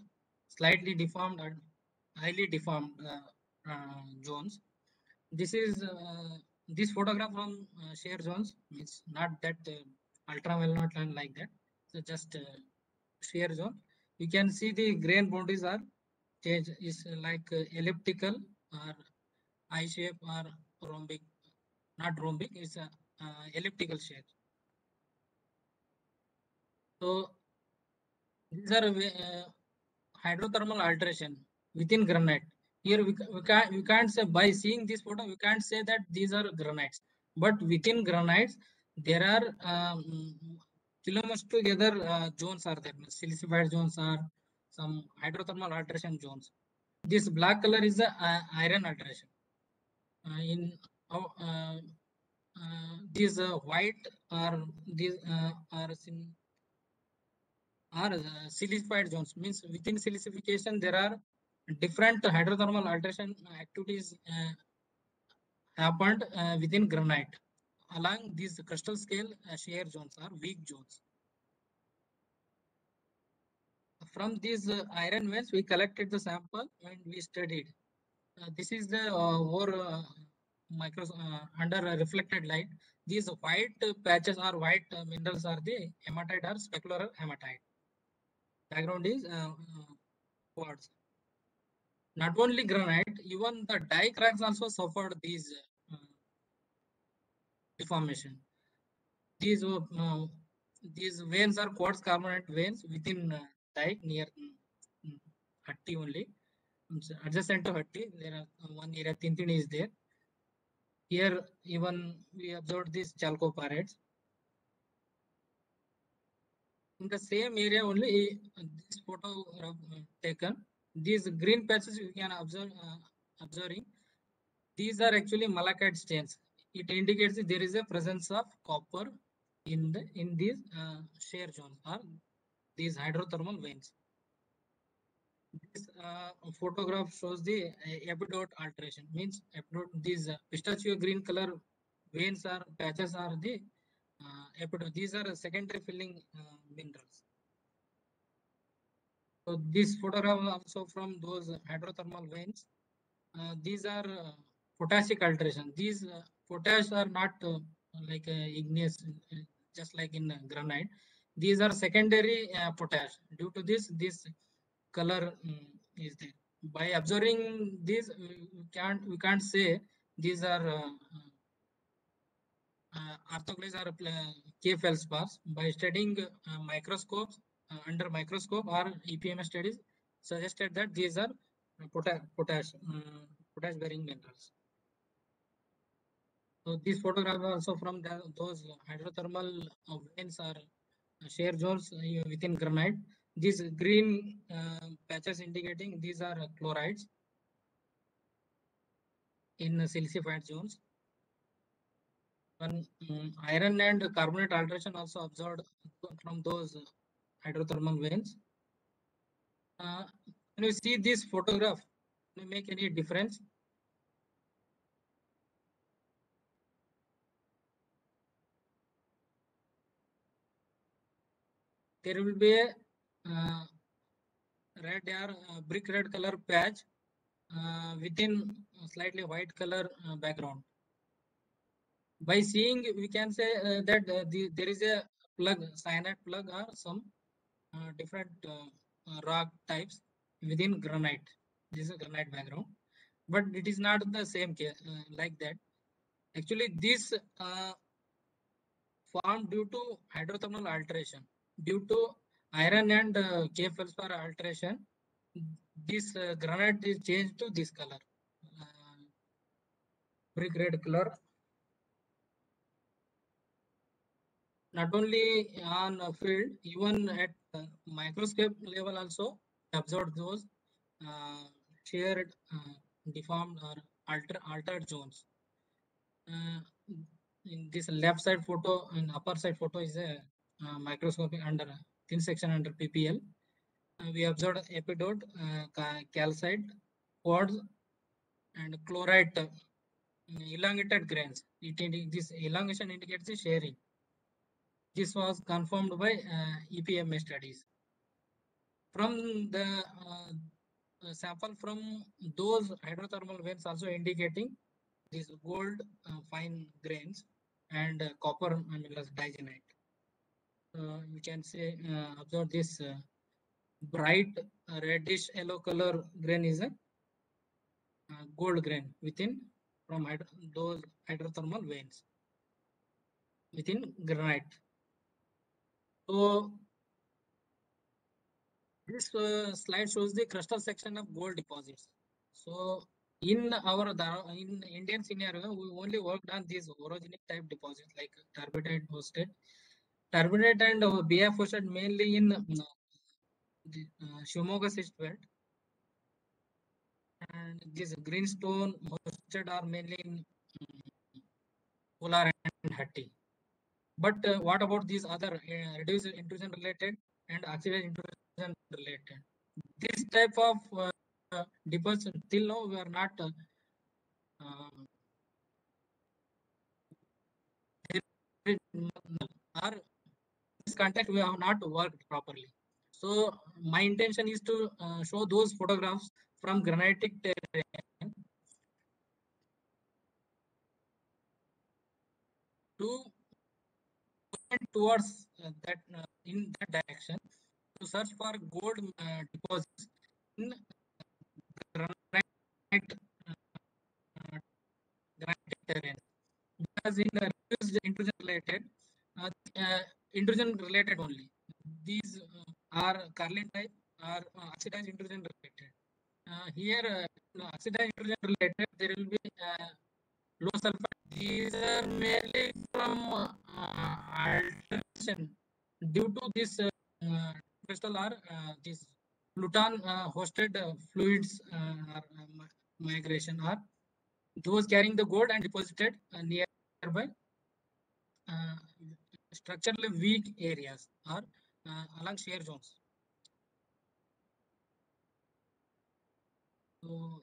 slightly deformed, and highly deformed zones. This is this photograph from shear zones means not that ultraviolet line like that. So just shear zone. You can see the grain boundaries are change is like elliptical or I shape or rhombic, not rhombic. It's a elliptical shape. So these are hydrothermal alteration within granite. Here we can't say by seeing this photo we can't say that these are granites, but within granites there are kilometers together zones are there. Silicified zones are some hydrothermal alteration zones. This black color is the iron alteration. In these white are these are silicified zones means within silicification there are different hydrothermal alteration activities happened within granite along these crustal scale shear zones are weak zones. From these iron veins we collected the sample and we studied. This is the over under reflected light. These white patches or white minerals are the hematite or specular hematite. Background is quartz. Not only granite, even the dike cracks also suffered these deformation. These veins are quartz carbonate veins within dike near Hatti only. Adjacent to Hatti, there are one area Tintini is there. Here even we observed these chalcopyrites. In the same area only this photo taken. These green patches you can observing These are actually malachite stains. It indicates that there is a presence of copper in these shear zones or these hydrothermal veins. This photograph shows the epidote alteration. Means these pistachio green color veins or patches are the epidote. These are secondary filling minerals. So this photograph also from those hydrothermal veins. These are potassic alteration. These potash are not like igneous, just like in granite. These are secondary potash. Due to this color is there. By observing these, we can't say these are orthoclase or K feldspars. By studying microscopes under microscope or EPMS studies suggested that these are potash bearing minerals. So these photographs are also from those hydrothermal veins or shear zones within granite. These green patches indicating these are chlorides in silicified zones. When iron and carbonate alteration also observed from those hydrothermal veins. When you see this photograph, can you make any difference? There will be a red or brick red color patch within slightly white color background. By seeing, we can say that there is a plug, cyanide plug or some different rock types within granite. This is a granite background, but it is not the same case like that. Actually, this formed due to hydrothermal alteration. Due to iron and K feldspar alteration, this granite is changed to this color, brick red color. Not only on field, even at microscope level also observed those shared, deformed or altered zones. In this left side photo and upper side photo is a microscopic under thin section under PPL. We observed epidote, calcite, quartz, and chlorite elongated grains. This elongation indicates the sharing. This was confirmed by EPMA studies. From the sample from those hydrothermal veins also indicating these gold fine grains and copper digenite. We can say observe this bright reddish yellow color grain is a gold grain within from those hydrothermal veins within granite. So this slide shows the crustal section of gold deposits. So in Indian scenario, we only worked on these orogenic type deposits like turbidite hosted. Turbidite and BF hosted mainly in the Shimoga cyst belt. And this greenstone hosted are mainly in Kolar and Hatti. But what about these other reduced intrusion related and oxidized intrusion related? This type of deposit till now we are not or this contact we have not worked properly. So my intention is to show those photographs from granitic terrain to towards that in that direction to search for gold deposits in granite terrain. Because in reduced intrusion related only. These are Carlin type or oxidized intrusion related. Here, oxidized intrusion related, there will be low sulfur. These are mainly from alteration due to this crystal or this Pluton hosted fluids migration or those carrying the gold and deposited nearby structurally weak areas or along shear zones. So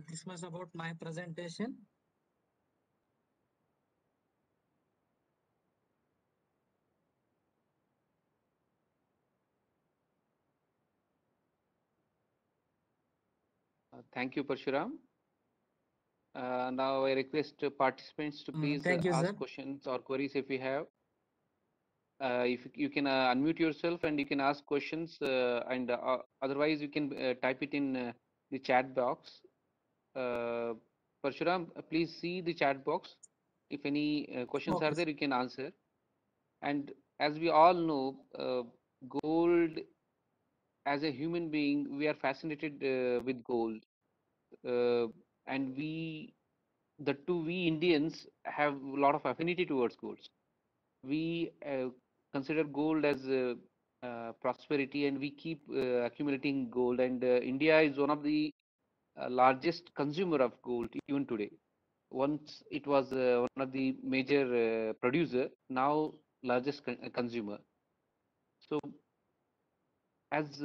this was about my presentation. Thank you, Parshuram. Now I request participants to please Thank you, ask sir. questions or queries if you have. If you can unmute yourself and you can ask questions, and otherwise you can type it in the chat box. Parshuram, please see the chat box. If any questions Okay, are there, you can answer. And as we all know, gold, as a human being, we are fascinated with gold. And we Indians have a lot of affinity towards gold. We consider gold as prosperity, and we keep accumulating gold. And India is one of the largest consumer of gold even today. Once it was one of the major producer, now largest consumer. So as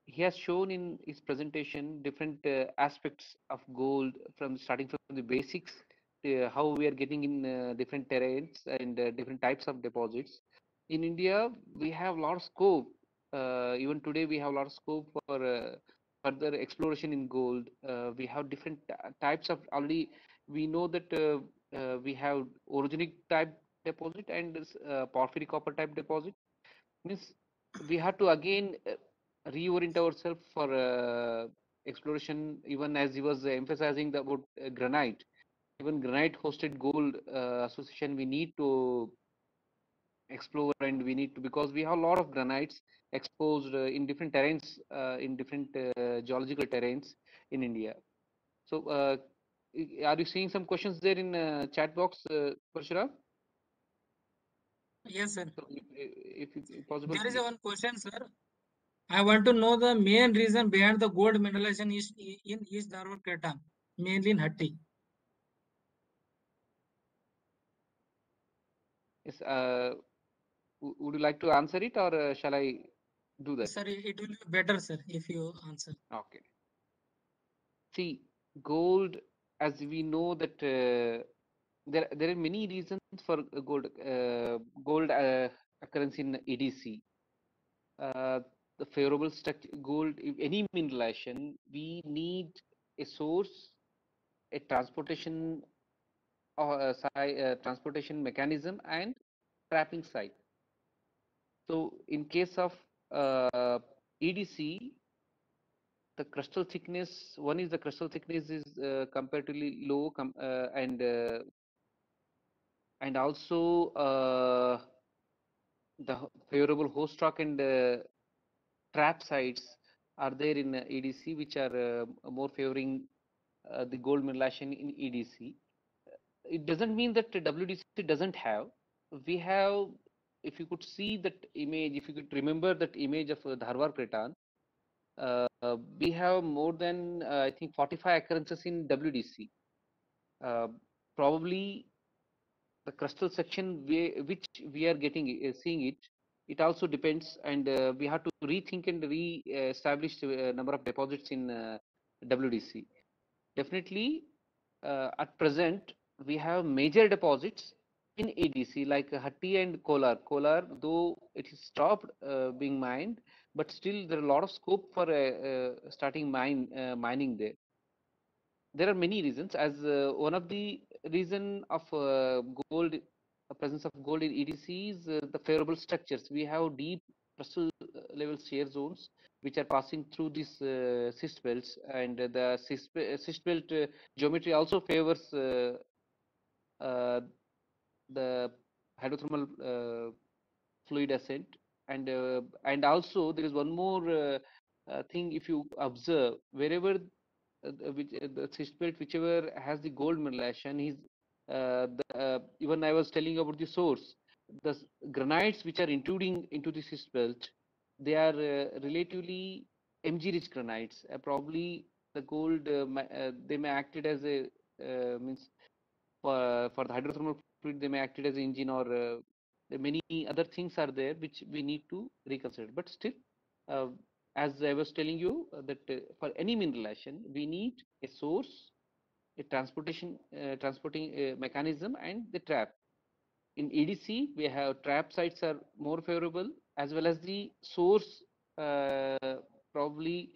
he has shown in his presentation different aspects of gold, from starting from the basics, how we are getting in different terrains and different types of deposits. In India, we have a lot of scope. Even today, we have a lot of scope for further exploration in gold. We have different types of, already we know that we have orogenic type deposit and porphyry copper type deposit. Means we have to again reorient ourselves for exploration. Even as he was emphasizing about granite, even granite hosted gold association, we need to explore, and we need to, because we have a lot of granites exposed in different terrains, in different geological terrains in India. So are you seeing some questions there in chat box, Parshuram? yes, sir. So if possible, There is please. one question, sir. I want to know the main reason behind the gold mineralization is in East Dharwad Craton, mainly in Hatti. Yes, would you like to answer it, or shall I do that? Sir, it will be better, sir, if you answer. Okay. See, gold, as we know that there are many reasons for gold occurrence in EDC. The favorable structure, gold, if any mineralization, we need a source, a transportation, or transportation mechanism, and trapping site. So in case of EDC, the crustal thickness, one is the crustal thickness is comparatively low, and also the favorable host rock and trap sites are there in EDC, which are more favoring the gold mineralization in EDC. It doesn't mean that WDC doesn't have. We have, if you could see that image, if you could remember that image of Dharwad Craton, we have more than I think 45 occurrences in WDC. Probably the crustal section which we are getting seeing it, it also depends, and we have to rethink and re-establish a number of deposits in WDC. Definitely, at present we have major deposits in EDC like Hatti and Kolar. Kolar, though it is stopped being mined, but still there are a lot of scope for starting mining there. There are many reasons. As one of the reason of gold, presence of gold in EDC is the favorable structures. We have deep crustal level shear zones which are passing through these cyst belts, and the cyst belt geometry also favors the hydrothermal fluid ascent. And also there is one more thing. If you observe, wherever the cyst belt whichever has the gold mineralization is even I was telling about the source, the granites which are intruding into the cyst belt, they are relatively Mg rich granites. Probably the gold they may acted as a means for the hydrothermal fluid, they may act as an engine, or many other things are there which we need to reconsider. But still, as I was telling you, that for any mineralization, we need a source, a transporting mechanism, and the trap. In EDC, we have trap sites are more favorable, as well as the source probably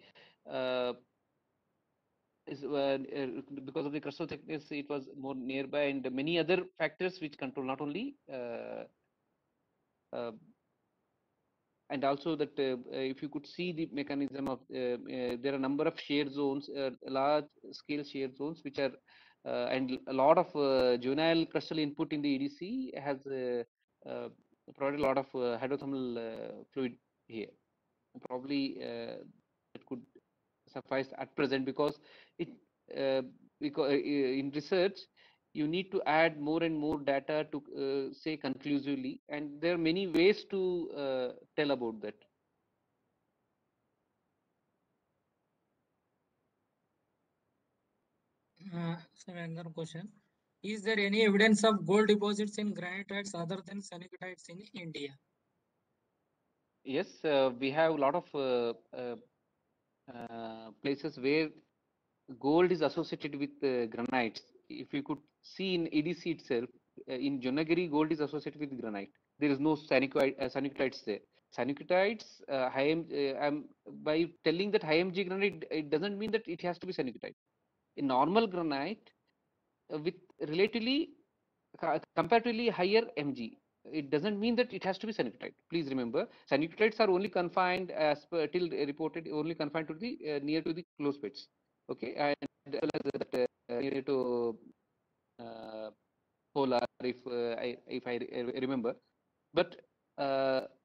is because of the crustal thickness, it was more nearby, and many other factors which control not only and also that if you could see the mechanism of there are a number of shear zones, large scale shear zones, which are and a lot of juvenile crustal input in the EDC has provided a lot of hydrothermal fluid here. Probably it could suffice at present, because it because in research you need to add more and more data to say conclusively, and there are many ways to tell about that. Sir, another question. Is there any evidence of gold deposits in granitites other than sanitites in India? Yes, we have a lot of places where gold is associated with granites. If you could see in EDC itself, in Jonagiri, gold is associated with granite. There is no sanitites there. Sanitites, by telling that high Mg granite, it doesn't mean that it has to be sanitite. In normal granite, with relatively comparatively higher Mg, it doesn't mean that it has to be sanitite. Please remember, sanitites are only confined, as per till reported, only confined to the near to the close beds. Okay, and as well as that near to Polar, if I remember. But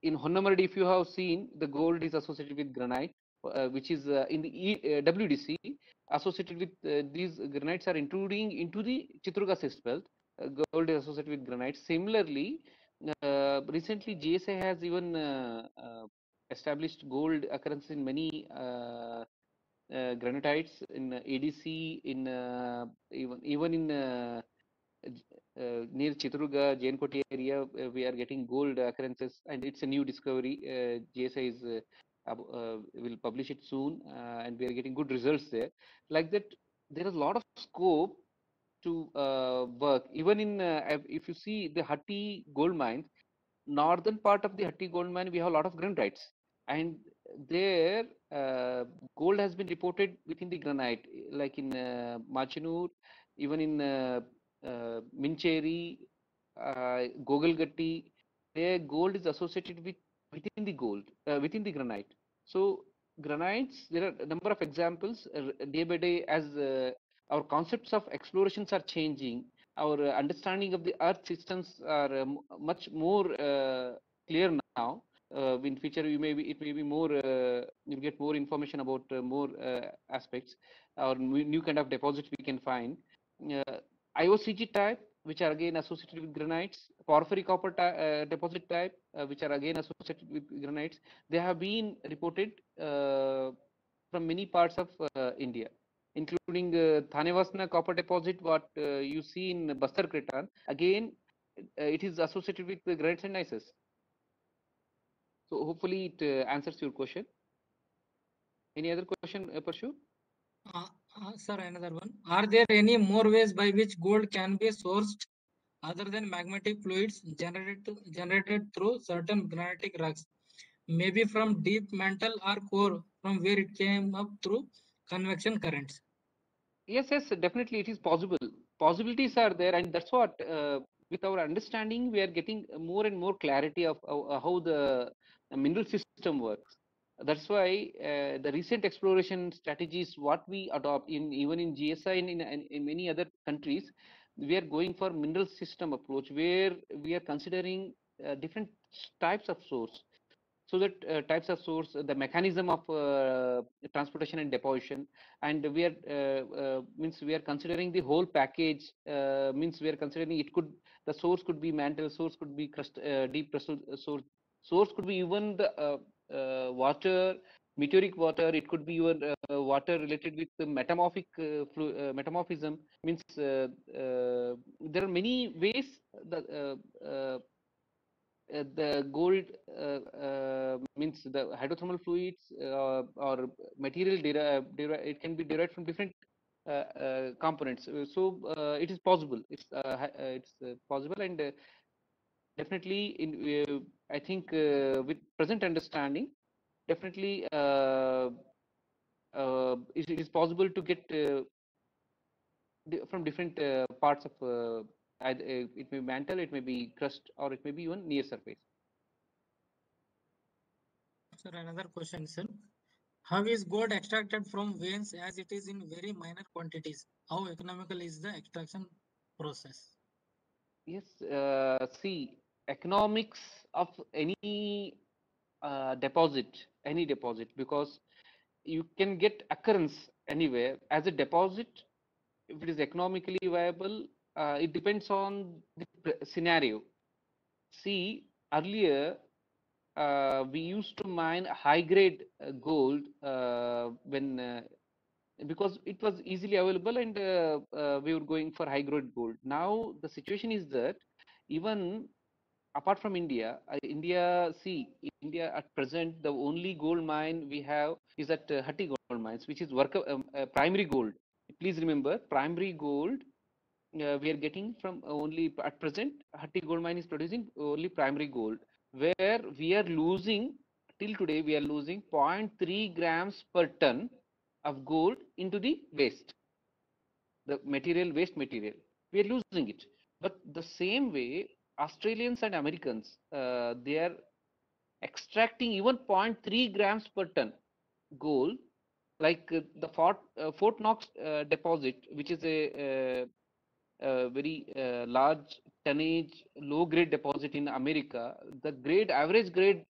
in Honnamaradi, if you have seen, the gold is associated with granite, which is in the WDC associated with these granites are intruding into the Chitraduರ್ಗ cyst belt. Gold is associated with granite. Similarly, recently GSA has even established gold occurrence in many granitites in ADC, in even in near Chitraduರ್ಗ, Jainkote area, we are getting gold occurrences, and it's a new discovery. GSI is will publish it soon, and we are getting good results there. Like that, there is a lot of scope to work. Even in if you see the Hatti gold mines, northern part of the Hatti gold mine, we have a lot of granites, and there gold has been reported within the granite, like in Machinur, even in Mincheri, Gogalgatti. There gold is associated with within the gold, within the granite. So granites, there are a number of examples day by day, as our concepts of explorations are changing. Our understanding of the earth systems are much more clear now. In future, it may be more, you get more information about more aspects, or new kind of deposits we can find. IOCG type, which are again associated with granites, porphyry copper deposit type, which are again associated with granites. They have been reported from many parts of India, including Thanewasna copper deposit, what you see in Bastar Cretan. Again, it is associated with the granites and gneisses. So hopefully it answers your question. Any other question, Parshu? Sir, another one. Are there any more ways by which gold can be sourced other than magmatic fluids generated through certain granitic rocks? Maybe from deep mantle or core, from where it came up through convection currents. Yes, definitely it is possible. Possibilities are there, and that's what with our understanding we are getting more and more clarity of how the mineral system works. That's why the recent exploration strategies, what we adopt in even in GSI and in many other countries, we are going for mineral system approach, where we are considering different types of source. So that types of source, the mechanism of transportation and deposition, and we are means we are considering the whole package. Means we are considering it could, the source could be mantle, source could be crust, deep crustal source could be even the water, meteoric water, it could be your water related with the metamorphic metamorphism, means there are many ways that the gold means the hydrothermal fluids or material it can be derived from different components. So it is possible. It's possible, and definitely in I think with present understanding, definitely it is possible to get from different parts of it may be mantle, it may be crust, or it may be even near surface. Sir, another question, sir. How is gold extracted from veins as it is in very minor quantities? How economical is the extraction process? Yes, see, economics of any any deposit, because you can get occurrence anywhere as a deposit. If it is economically viable, it depends on the scenario. See, earlier we used to mine high grade gold when because it was easily available, and we were going for high grade gold. Now the situation is that even apart from India, India at present, the only gold mine we have is at Hatti Gold Mines, which is primary gold. Please remember, primary gold we are getting from only at present. Hatti Gold Mine is producing only primary gold, where we are losing till today. We are losing 0.3 grams per ton of gold into the waste, the material, waste material. We are losing it. But the same way, Australians and Americans, they are extracting even 0.3 grams per ton gold, like the Fort Knox deposit, which is a very large tonnage, low grade deposit in America. The grade, average grade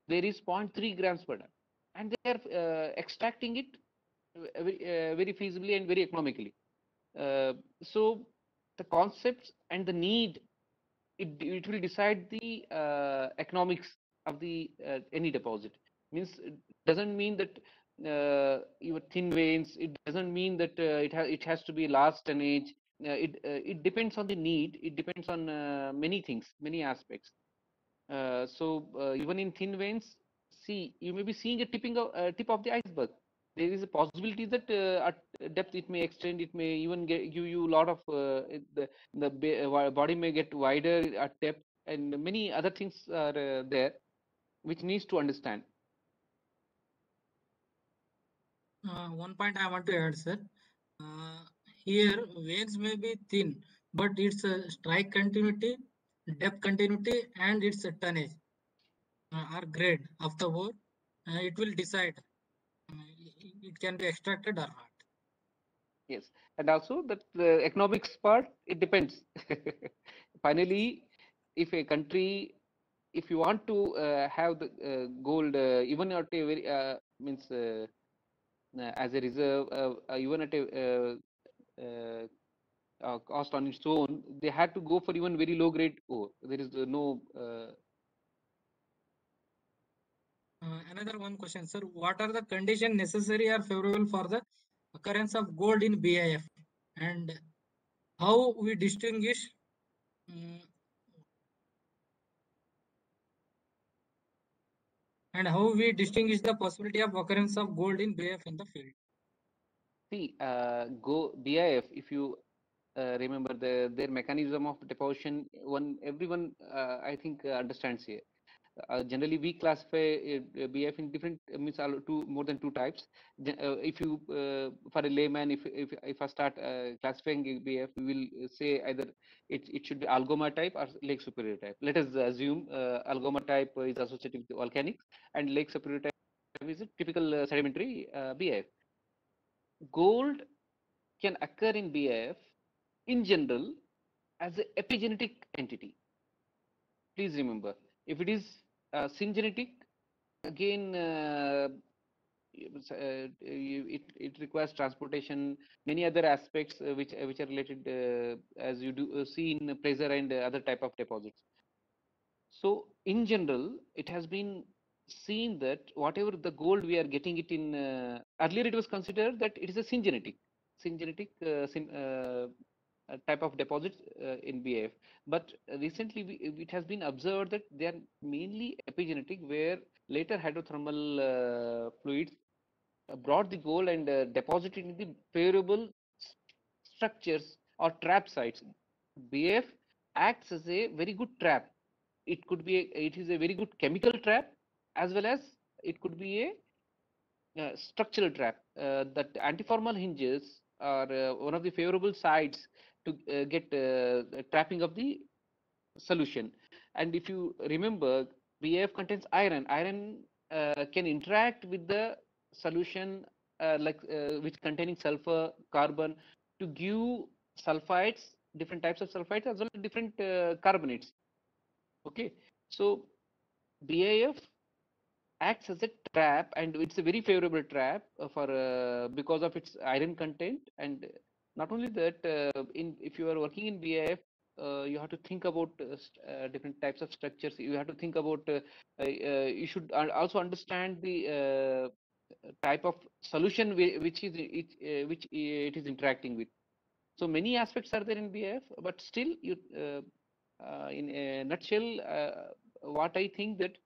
there is 0.3 grams per ton, and they are extracting it very feasibly and very economically. So the concepts and the need, it will decide the economics of the any deposit. Means it doesn't mean that your thin veins, it doesn't mean that it has to be large tonnage. It depends on the need, it depends on many things, many aspects. So even in thin veins, see, you may be seeing a tip of the iceberg. There is a possibility that at depth it may extend, it may even give you a lot of the body may get wider at depth, and many other things are there which needs to understand. One point I want to add, sir. Here, veins may be thin, but its strike continuity, depth continuity, and its tonnage are grade of the ore. It will decide it can be extracted or not. Yes, and also that the economics part, it depends. Finally, if a country, if you want to have the gold, even at a very means as a reserve, even at a cost on its own, they had to go for even very low grade ore. There is no. Another one question, sir. What are the conditions necessary or favorable for the occurrence of gold in BIF, and how we distinguish the possibility of occurrence of gold in BIF in the field? See, go BIF. If you remember their mechanism of deposition, everyone I think understands here. Generally, we classify BF in different means more than two types. If you for a layman, if I start classifying BF, we will say either it should be Algoma type or Lake Superior type. Let us assume Algoma type is associated with volcanics, and Lake Superior type is a typical sedimentary BF. Gold can occur in BF in general as an epigenetic entity. Please remember, if it is syngenetic, again it requires transportation, many other aspects which are related as you do see in pressure and other type of deposits. So in general, it has been seen that whatever the gold we are getting it in, earlier it was considered that it is a syngenetic type of deposits in BAF. But recently it has been observed that they are mainly epigenetic, where later hydrothermal fluids brought the gold and deposited in the favorable structures or trap sites. BAF acts as a very good trap. It could be it is a very good chemical trap, as well as it could be a structural trap. That antiformal hinges are one of the favorable sites to get trapping of the solution. And if you remember, BAF contains iron. Iron can interact with the solution which containing sulfur, carbon, to give sulfides, different types of sulfides, as well as different carbonates. Okay, so BAF acts as a trap, and it's a very favorable trap for because of its iron content. And not only that, if you are working in BAF, you have to think about different types of structures. You have to think about you should also understand the type of solution which it is interacting with. So many aspects are there in BAF, but still you in a nutshell, what I think that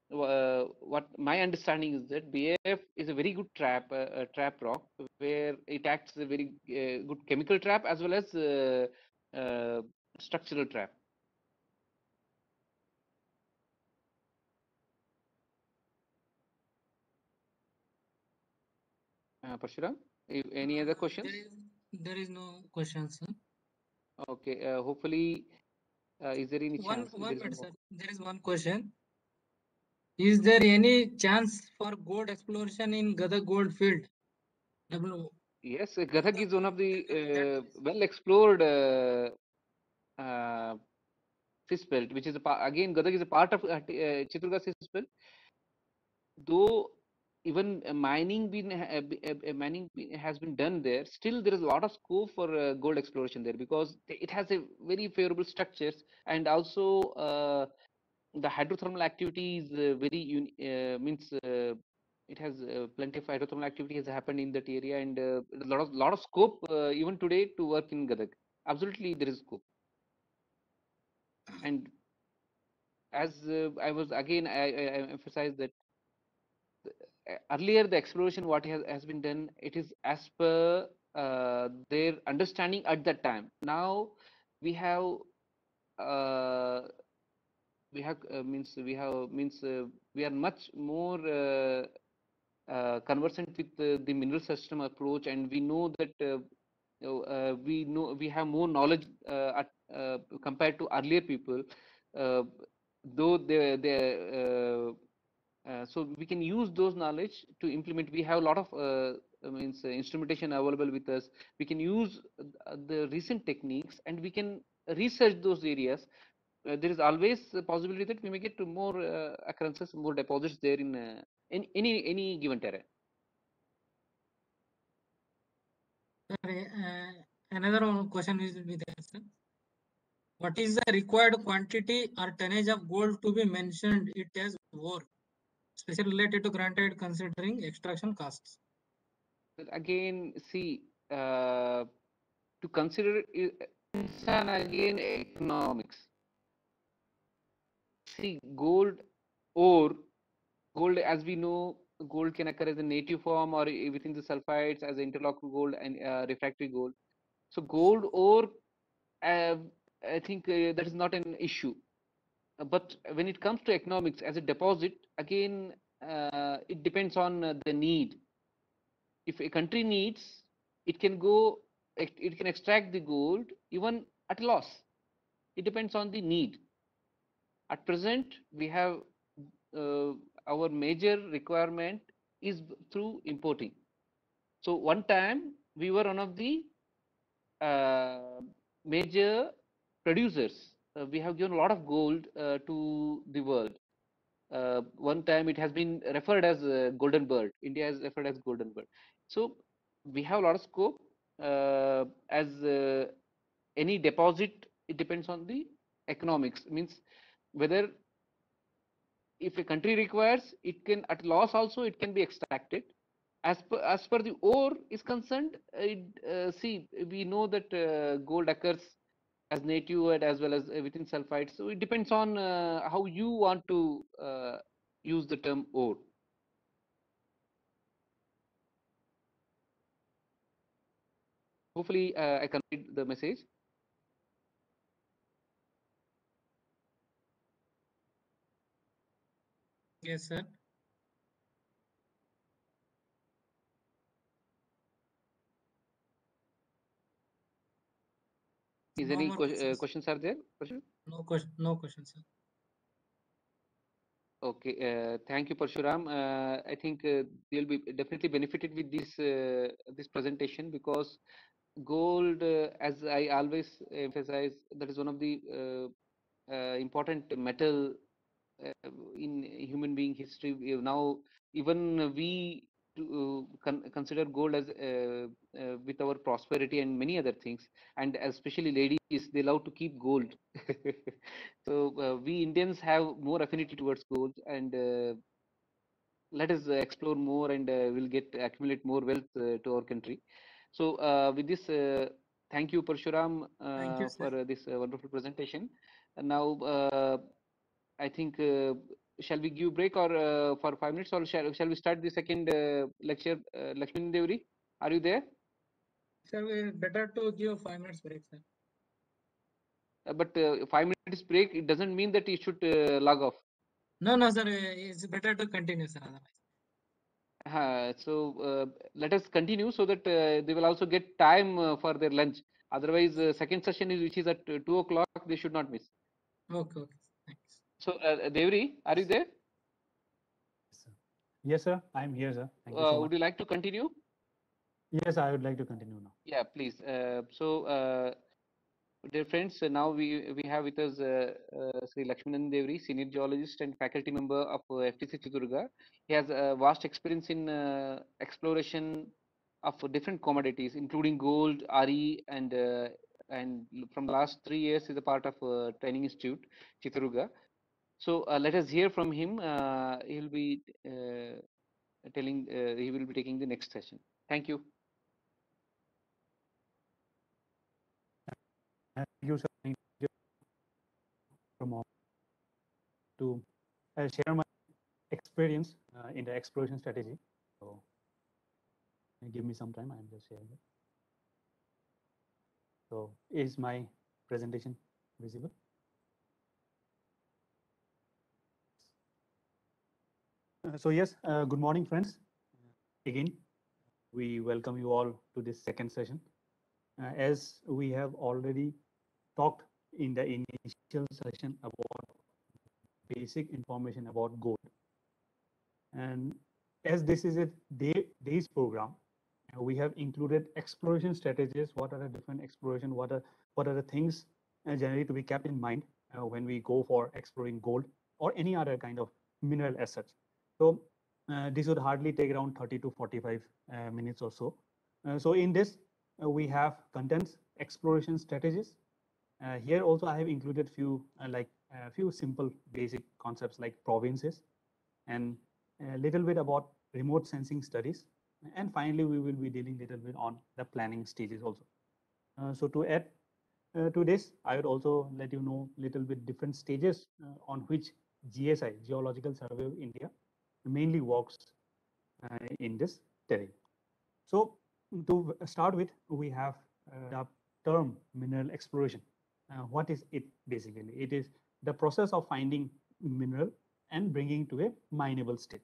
what my understanding is that BAF is a very good trap rock, where it acts as a very good chemical trap, as well as structural trap. Parshuram, any other questions? There is no questions, sir. Okay, hopefully, is there any chance? One minute, sir. There is one question. Is there any chance for gold exploration in Gadag gold field? Yes, Gadag is one of the well explored cyst belt, which is again Gadag is a part of Chitraduರ್ಗ cyst belt. Though even mining has been done there, still there is a lot of scope for gold exploration there, because it has a very favorable structures, and also the hydrothermal activity is very means it has plenty of hydrothermal activity has happened in that area, and a lot of scope even today to work in Gadag. Absolutely, there is scope. And as I emphasize that earlier the exploration what has been done, it is as per their understanding at that time. Now we have we are much more conversant with the mineral system approach, and we know that we have more knowledge compared to earlier people, though so we can use those knowledge to implement. We have a lot of instrumentation available with us. We can use the recent techniques, and we can research those areas. There is always a possibility that we may get to more occurrences, more deposits there in any given terrain. Another question will be there, sir. What is the required quantity or tonnage of gold to be mentioned it as ore, especially related to granted considering extraction costs? Again, see, to consider again economics. See, gold as we know, gold can occur as a native form or within the sulfides as interlocked gold and refractory gold. So gold ore, I think that is not an issue. But when it comes to economics as a deposit, again, it depends on the need. If a country needs, it can extract the gold even at a loss. It depends on the need. At present, we have our major requirement is through importing. So one time we were one of the major producers. We have given a lot of gold to the world. One time it has been referred as golden bird. India is referred as golden bird. So we have a lot of scope. As any deposit, it depends on the economics. Means whether if a country requires, it can at loss also it can be extracted. As per the ore is concerned, see, we know that gold occurs as native and as well as within sulfides. So it depends on how you want to use the term ore. Hopefully, I can read the message. Yes, sir. Is No any more questions. questions are there? No question. No questions, sir. Okay, thank you, Parshuram. I think they'll be definitely benefited with this presentation, because gold, as I always emphasize, that is one of the important metal in human being history. Now, even we consider gold as with our prosperity and many other things, and especially ladies, they love to keep gold. So we Indians have more affinity towards gold, and let us explore more, and we'll accumulate more wealth to our country. So with this, thank you, Parshuram, Thank you, sir. for this wonderful presentation. And now, I think, shall we give break or for 5 minutes, or shall we start the second lecture? Lakshmi Devi, are you there? Sir, we better to give 5 minutes break, sir. But 5 minutes break, it doesn't mean that you should log off. No, no, sir. It's better to continue, sir. Otherwise. So let us continue, so that they will also get time for their lunch. Otherwise, second session which is at 2 o'clock, they should not miss. Okay, okay. Thanks. So Devri, are you there? Yes, sir. I'm here, sir. Thank you so much. Would you like to continue? Yes, I would like to continue now. Yeah, please. Dear friends, now we have with us Sri Lakshmanan Devri, senior geologist and faculty member of FTC Chitradurga. He has a vast experience in exploration of different commodities, including gold, RE, and from last 3 years is a part of Training Institute Chitradurga. So let us hear from him. He will be he will be taking the next session. Thank you. Thank you, sir. Thank you to share my experience in the exploration strategy. So give me some time. I'm just sharing it. So is my presentation visible? So yes, good morning, friends. Again, we welcome you all to this second session. As we have already talked in the initial session about basic information about gold, and as this is a day's program, we have included exploration strategies. What are the different exploration? What are the things generally to be kept in mind when we go for exploring gold or any other kind of mineral assets? So this would hardly take around 30 to 45 minutes or so. So in this, we have contents, exploration strategies. Here also I have included few few simple basic concepts like provinces, and a little bit about remote sensing studies. And finally, we will be dealing a little bit on the planning stages also. So to add to this, I would also let you know a little bit different stages on which GSI, Geological Survey of India, mainly works in this terrain. So to start with, we have the term mineral exploration. What is it basically? It is the process of finding mineral and bringing to a mineable state.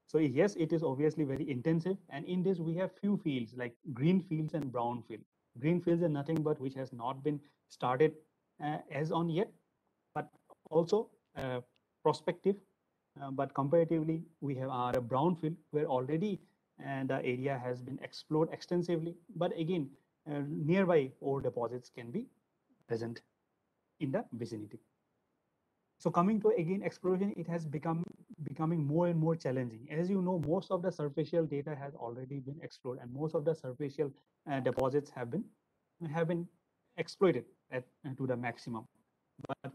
So yes, it is obviously very intensive, and in this we have few fields like green fields and brown field. Green fields are nothing but which has not been started as on yet, but also prospective. But comparatively, we have our brown field where already the area has been explored extensively. But again, nearby ore deposits can be present in the vicinity. So coming to again exploration, it has becoming more and more challenging. As you know, most of the superficial data has already been explored, and most of the superficial deposits have been exploited to the maximum. But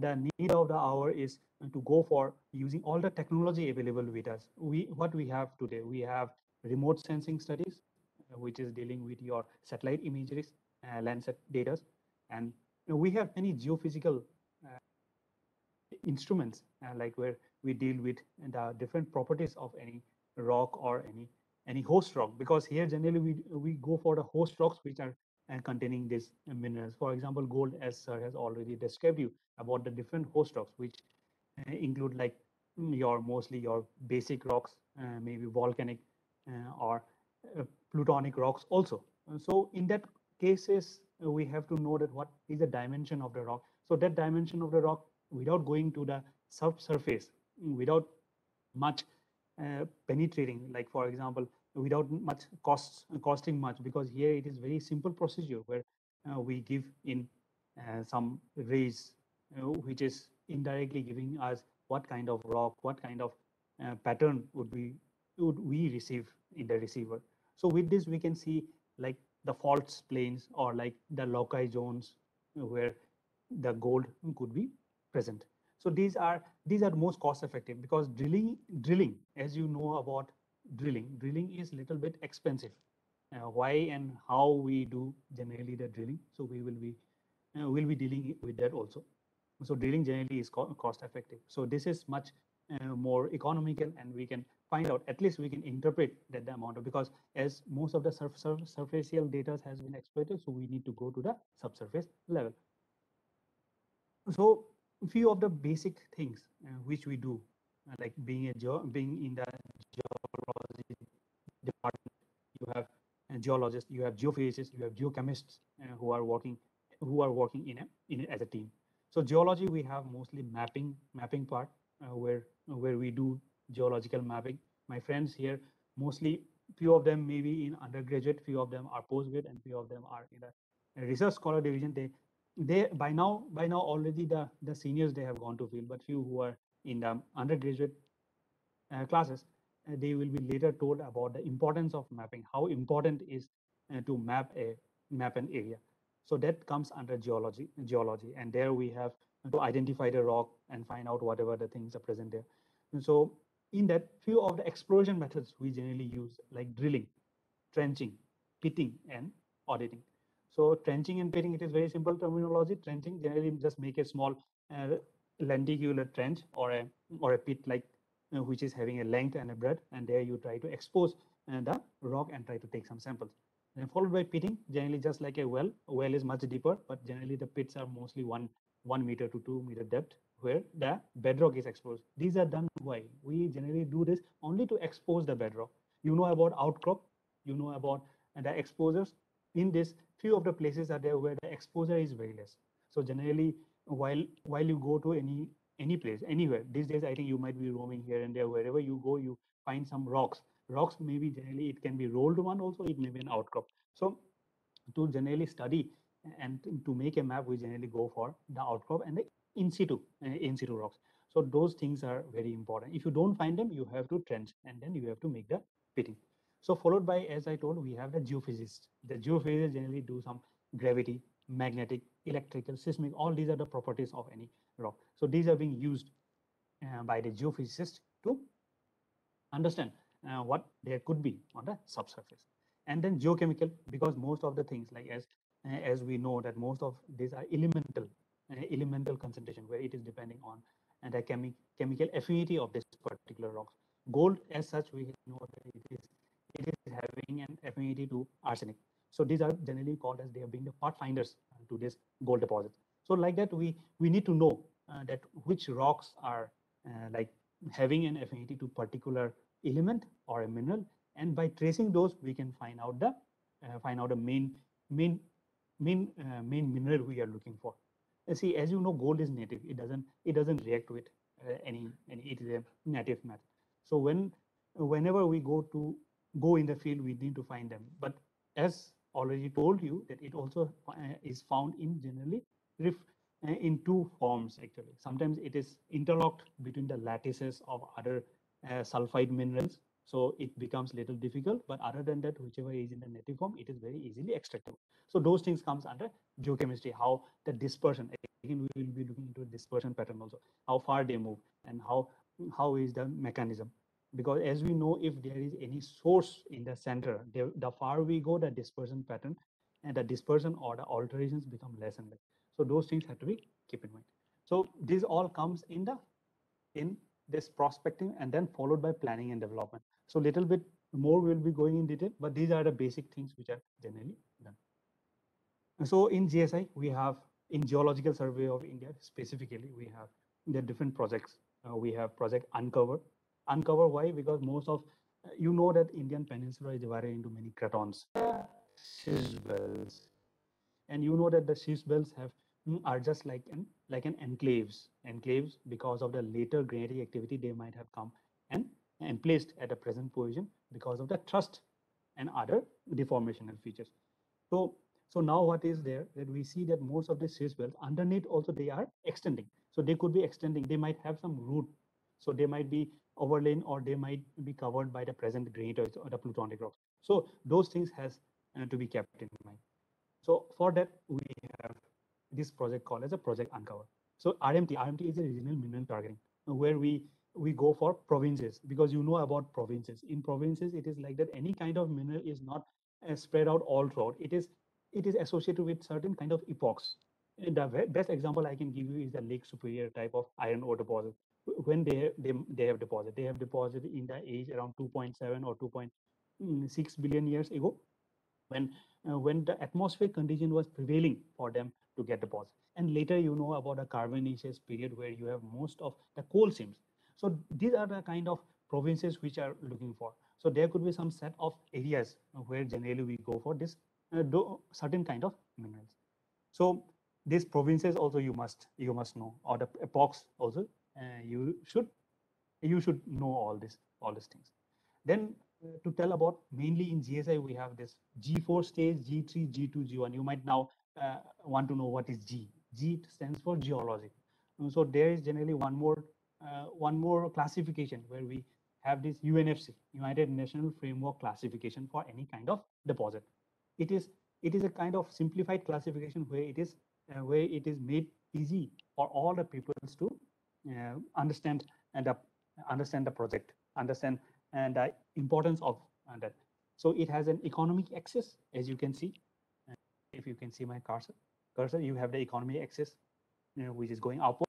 the need of the hour is to go for using all the technology available with us. What we have today, we have remote sensing studies, which is dealing with your satellite imageries, Landsat data, and we have many geophysical instruments, like where we deal with the different properties of any rock or any host rock, because here generally we go for the host rocks which are containing these minerals. For example, gold, as sir has already described you about the different host rocks, which include like your mostly your basic rocks, maybe volcanic or plutonic rocks also. So in that cases, we have to know that what is the dimension of the rock. So that dimension of the rock, without going to the subsurface, without much penetrating, like for example, without much costing much, because here it is very simple procedure where we give in some rays, which is indirectly giving us what kind of rock, what kind of pattern would we receive in the receiver. So with this, we can see like the faults planes or like the loci zones where the gold could be present. So these are most cost effective, because drilling, as you know about drilling is little bit expensive. Why and how we do generally the drilling, so we will be dealing with that also. So drilling generally is cost effective. So this is much more economical, and we can find out, at least we can interpret that the amount of, because as most of the surfacial data has been exploited, so we need to go to the subsurface level. So few of the basic things which we do, like being in the geology department, you have geologists, you have geophysicists, you have geochemists who are working in as a team. So geology, we have mostly mapping part, where we do geological mapping. My friends here, mostly few of them maybe in undergraduate, few of them are postgrad, and few of them are in a research scholar division. They by now already the seniors, they have gone to field, but few who are in the undergraduate classes, they will be later told about the importance of mapping, how important is to map an area. So that comes under geology, and there we have to identify the rock and find out whatever the things are present there. And so in that, few of the exploration methods we generally use, like drilling, trenching, pitting, and auditing. So trenching and pitting, it is very simple terminology. Trenching, generally just make a small lenticular trench or a pit, like which is having a length and a breadth, and there you try to expose the rock and try to take some samples. Then followed by pitting, generally just like a well. A well is much deeper, but generally the pits are mostly 1 meter to 2 meter depth, where the bedrock is exposed. These are done why? We generally do this only to expose the bedrock. You know about outcrop, you know about the exposures. In this, few of the places are there where the exposure is very less. So generally, while you go to any place, anywhere these days, I think you might be roaming here and there, wherever you go, you find some rocks. Maybe generally it can be rolled one also, it may be an outcrop. So to generally study and to make a map, we generally go for the outcrop and the in situ rocks. So those things are very important. If you don't find them, you have to trench, and then you have to make the pitting. So followed by, as I told, we have the geophysicists. The geophysicists generally do some gravity, magnetic, electrical, seismic. All these are the properties of any rock. So these are being used by the geophysicists to understand what there could be on the subsurface. And then geochemical, because most of the things, like as we know that most of these are elemental concentration, where it is depending on the chemical affinity of this particular rock. Gold, as such, we know that it is having an affinity to arsenic. So these are generally called as they are being the pathfinders to this gold deposit. So like that, we need to know that which rocks are like having an affinity to particular element or a mineral, and by tracing those, we can find out the main mineral we are looking for. See, as you know, gold is native. It doesn't react with any. It is a native metal. So whenever we go in the field, we need to find them. But as already told you, that it also is found in generally in two forms actually. Sometimes it is interlocked between the lattices of other sulfide minerals. So it becomes little difficult, but other than that, whichever is in the native form, it is very easily extractable. So those things comes under geochemistry, how the dispersion, again, we will be looking into a dispersion pattern also, how far they move and how is the mechanism. Because as we know, if there is any source in the center, the far we go, the dispersion pattern and the dispersion or the alterations become less and less. So those things have to be keep in mind. So this all comes in this prospecting and then followed by planning and development. So little bit more we'll be going in detail, but these are the basic things which are generally done. So in GSI, we have in Geological Survey of India specifically, we have the different projects. We have project Uncover. Uncover, why? Because most of, you know that Indian Peninsula is divided into many cratons, schist belts, and you know that the schist belts have are just like an enclaves because of the later granitic activity they might have come and placed at the present position because of the thrust and other deformational features. So now what is there that we see that most of the schist belts underneath also they are extending. So they could be extending. They might have some root. So they might be overlain or they might be covered by the present granite or the plutonic rocks. So those things has to be kept in mind. So for that, we have this project called as a Project Uncover. So RMT is a regional mineral targeting, where we go for provinces, because you know about provinces. In provinces, it is like that any kind of mineral is not spread out all throughout. It is associated with certain kind of epochs. And the best example I can give you is the Lake Superior type of iron ore deposit. When they have deposited in the age around 2.7 or 2.6 billion years ago, when the atmospheric condition was prevailing for them to get deposit. And later, you know about a Carbonaceous period where you have most of the coal seams. So these are the kind of provinces which are looking for. So there could be some set of areas where generally we go for this certain kind of minerals. So these provinces also you must know, or the epochs also you should know all these things. Then to tell about, mainly in GSI, we have this G4 stage, G3, G2, G1. You might now want to know what is G. G stands for geology. So there is generally one more classification where we have this UNFC, United National Framework Classification for any kind of deposit. It is a kind of simplified classification where it is made easy for all the peoples to understand the project, understand and the importance of that. So it has an economic axis, as you can see. If you can see my cursor, you have the economic axis, which is going upward.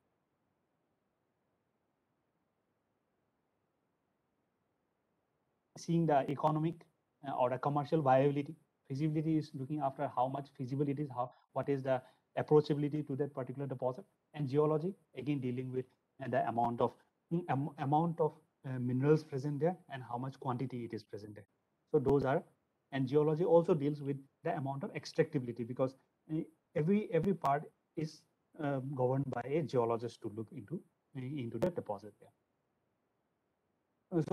Seeing the economic or the commercial viability. Feasibility is looking after how much feasible it is, what is the approachability to that particular deposit. And geology, again, dealing with the amount of minerals present there and how much quantity it is present there. So those are, and geology also deals with the amount of extractability, because every part is governed by a geologist to look into the deposit there.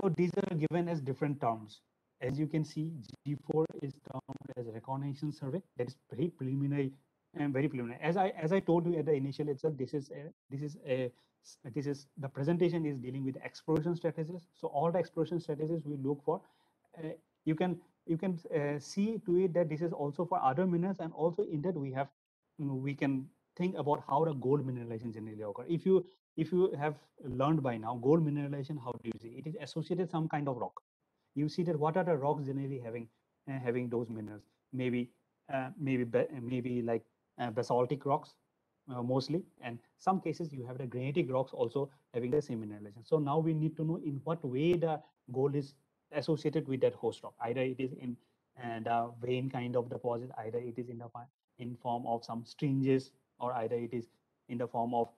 So these are given as different terms. As you can see, G4 is termed as reconnaissance survey. That is very preliminary and very preliminary. As I told you at the initial itself, this is the presentation is dealing with exploration strategies. So all the exploration strategies we look for, you can see to it that this is also for other minerals, and also in that we can think about how the gold mineralization generally occur. If you have learned by now, gold mineralization, how do you see? It is associated some kind of rock. You see that what are the rocks generally having those minerals? Maybe like basaltic rocks, mostly, and some cases you have the granitic rocks also having the same mineralization. So now we need to know in what way the gold is associated with that host rock. Either it is in the vein kind of deposit, either it is in form of some stringes, or either it is in the form of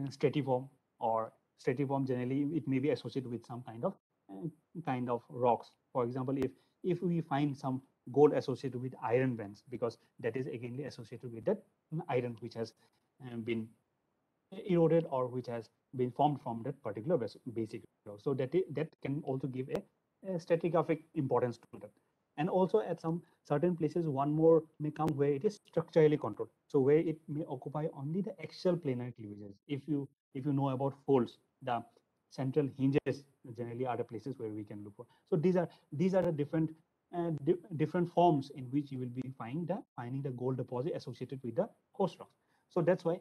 stratiform, or stratiform generally it may be associated with some kind of rocks. For example, if we find some gold associated with iron bands, because that is again associated with that iron which has been eroded or which has been formed from that particular basic rock. So that can also give a stratigraphic importance to that. And also at some certain places, one more may come where it is structurally controlled. So where it may occupy only the axial planar cleavages. If you know about folds, the central hinges generally are the places where we can look for. So these are the different forms in which you will be finding the gold deposit associated with the host rocks. So that's why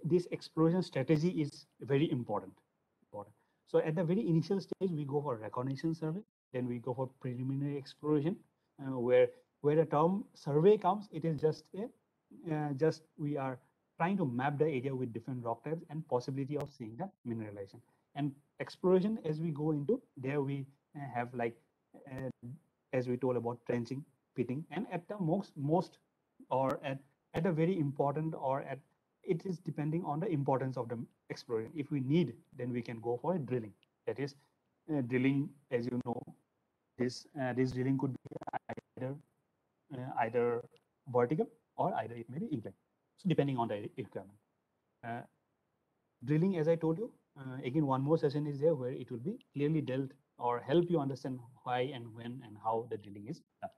this exploration strategy is very important. So at the very initial stage, we go for recognition survey, then we go for preliminary exploration, where the term survey comes, it is just we are trying to map the area with different rock types and possibility of seeing the mineralization. And exploration, as we go into there, we have like as we told about trenching, pitting, and at the most or at a very important or at it is depending on the importance of the exploration. If we need, then we can go for a drilling. That is drilling, as you know, this drilling could be either vertical or either it may be inclined. So depending on the requirement. Drilling, as I told you, again, one more session is there where it will be clearly dealt or help you understand why and when and how the drilling is done.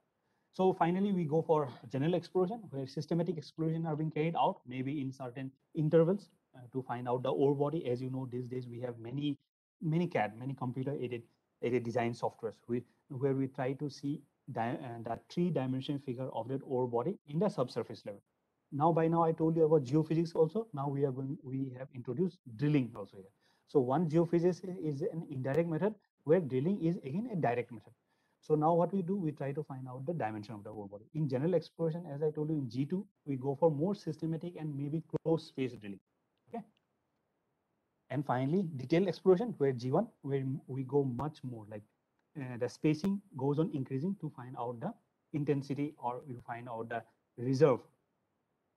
So finally, we go for general exploration, where systematic exploration are being carried out, maybe in certain intervals to find out the ore body. As you know, these days we have many CAD, many computer-aided design softwares, where we try to see the three-dimensional figure of that ore body in the subsurface level. Now, by now, I told you about geophysics also. Now we have introduced drilling also here. So one geophysics is an indirect method, where drilling is again a direct method. So now what we do, we try to find out the dimension of the ore body. In general exploration, as I told you, in G2, we go for more systematic and maybe close space drilling. Okay. And finally, detailed exploration, where G1, where we go much more, like the spacing goes on increasing to find out the intensity, or you find out the reserve.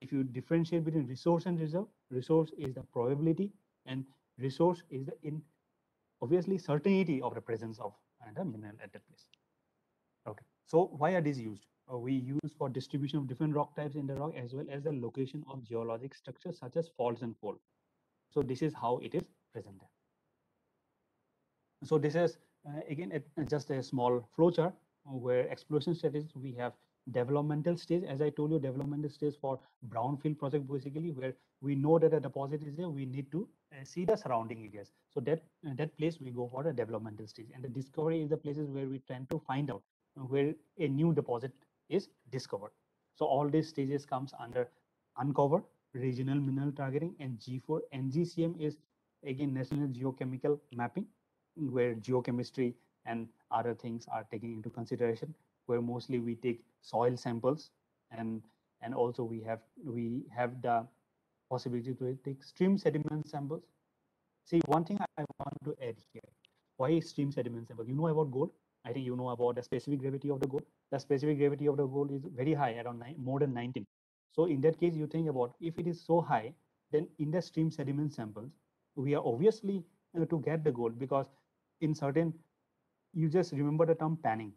If you differentiate between resource and reserve, resource is the probability and resource is the obviously certainty of the presence of the mineral at that place. Okay, so why are these used? We use for distribution of different rock types in the rock, as well as the location of geologic structures such as faults and fold. So this is how it is presented. So this is again just a small flowchart where exploration strategies we have developmental stage. As I told you, developmental stage for brownfield project, basically where we know that a deposit is there, we need to see the surrounding areas. So that place we go for a developmental stage, and the discovery is the places where we tend to find out where a new deposit is discovered. So all these stages comes under uncover, regional mineral targeting, and G4. NGCM is again National Geochemical Mapping, where geochemistry and other things are taken into consideration, where mostly we take soil samples, and also we have the possibility to take stream sediment samples. See, one thing I want to add here, why stream sediment sample? You know about gold. I think you know about the specific gravity of the gold. The specific gravity of the gold is very high, around more than 19. So in that case, you think about if it is so high, then in the stream sediment samples, we are obviously to get the gold, because in certain, you just remember the term panning.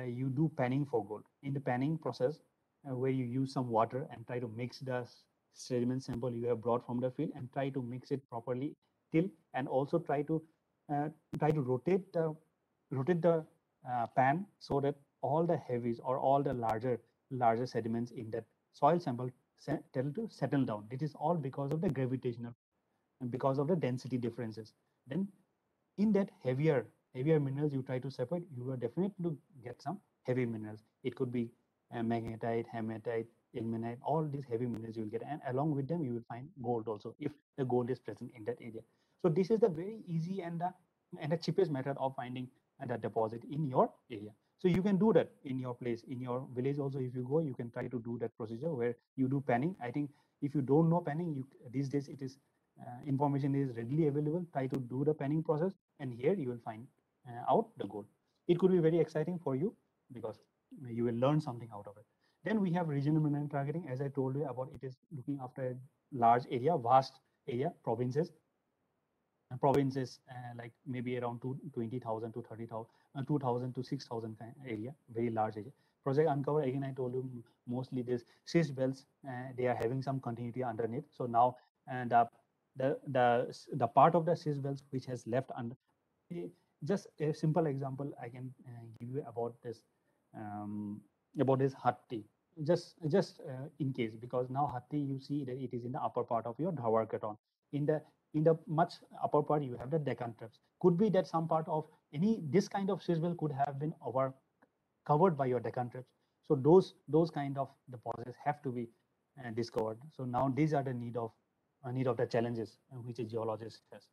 You do panning for gold. In the panning process, where you use some water and try to mix the sediment sample you have brought from the field and try to mix it properly till, and also try to rotate the pan so that all the heavies or all the larger sediments in that soil sample tend to settle down. It is all because of the gravitational and because of the density differences. Then in that heavier minerals you try to separate, you are definitely to get some heavy minerals. It could be magnetite, hematite, ilmenite, all these heavy minerals you will get, and along with them you will find gold also, if the gold is present in that area. So this is the very easy and the cheapest method of finding the deposit in your area. So you can do that in your place, in your village also. If you go, you can try to do that procedure where you do panning. I think if you don't know panning, these days it is information is readily available. Try to do the panning process, and here you will find out the gold. It could be very exciting for you because you will learn something out of it. Then we have regional mineral targeting. As I told you about, it is looking after a large area, vast area, provinces. Like maybe around 20,000 to 30,000, 2,000 to 6,000 area, very large area. Project Uncover, again, I told you, mostly this schist belts, they are having some continuity underneath. So now the part of the schist belts which has left under, just a simple example I can give you about this Hatti. Just in case, because now Hatti, you see that it is in the upper part of your Dhawar Katon. In the in the much upper part, you have the Deccan Traps. Could be that some part of this kind of seismic could have been covered by your Deccan Traps. So those kind of deposits have to be discovered. So now these are the need of the challenges which a geologist has.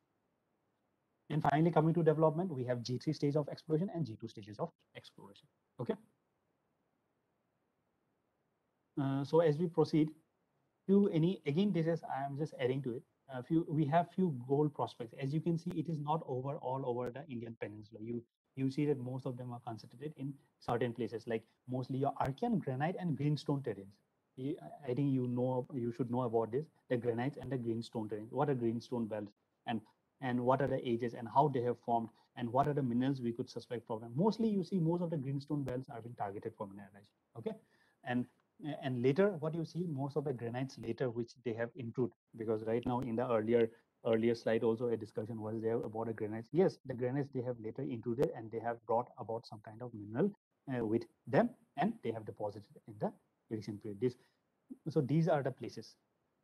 And finally, coming to development, we have G3 stage of exploration and G2 stages of exploration. Okay. So as we proceed, again, this is, I am just adding to it. We have few gold prospects. As you can see, it is not all over the Indian peninsula. You see that most of them are concentrated in certain places, like mostly your Archean granite and greenstone terrains. I think you should know about this, the granites and the greenstone terrains. What are greenstone belts, and what are the ages and how they have formed, and what are the minerals we could suspect from them. Mostly you see most of the greenstone belts are being targeted for mineralization. Okay. And later, what you see, most of the granites later, which they have improved, because right now in the earlier slide also a discussion was there about the granites. Yes, the granites they have later intruded and they have brought about some kind of mineral with them, and they have deposited in the recent period. So these are the places.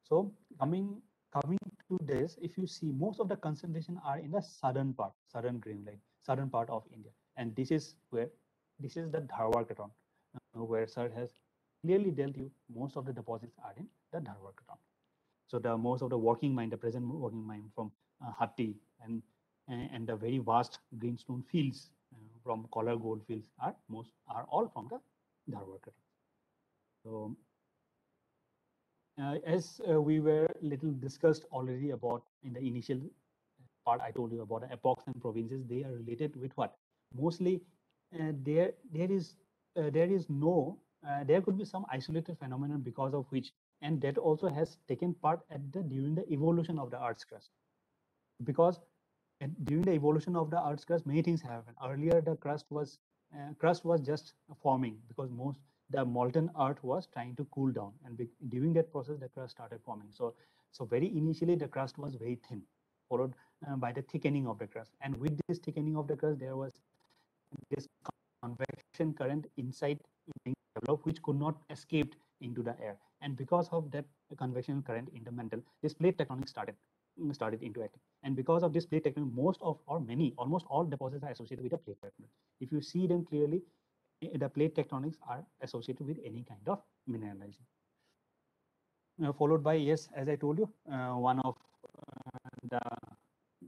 So coming to this, if you see, most of the concentration are in the southern green line, southern part of India, and this is the Dharwar Katon, where sir has clearly dealt you. Most of the deposits are in the Dharwar Katon. So the most of the working mine, the present working mine from Hatti and the very vast greenstone fields from Kolar gold fields are all from the Dharwar Katon. So as we were little discussed already about in the initial part, I told you about the epochs and provinces. They are related with what? Mostly there could be some isolated phenomenon because of which, and that also has taken part during the evolution of the Earth's crust. Because during the evolution of the Earth's crust, many things happened. Earlier, the crust was just forming, because the molten earth was trying to cool down, and during that process, the crust started forming. So very initially, the crust was very thin, followed by the thickening of the crust, and with this thickening of the crust, there was this convection current inside being developed, which could not escape into the air, and because of that convection current in the mantle, this plate tectonics started into acting. And because of this plate tectonics, almost all deposits are associated with the plate tectonics. If you see them clearly, the plate tectonics are associated with any kind of mineralization. Followed by, yes, as I told you, one of the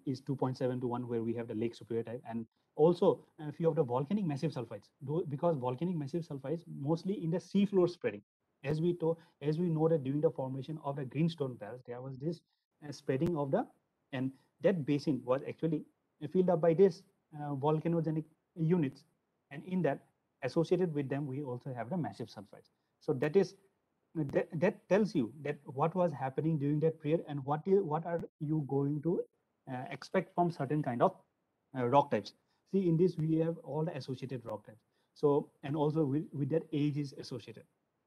is 2.7 to 1, where we have the Lake Superior type, and also a few of the volcanic massive sulfides, because volcanic massive sulfides mostly in the sea floor spreading. As we know that during the formation of the greenstone belts, there was this spreading of and that basin was actually filled up by this volcanogenic units, and in that, associated with them, we also have the massive sulfides. So that tells you that what was happening during that period, and what are you going to expect from certain kind of rock types. See, in this we have all the associated rock types. So, and also with that, age is associated.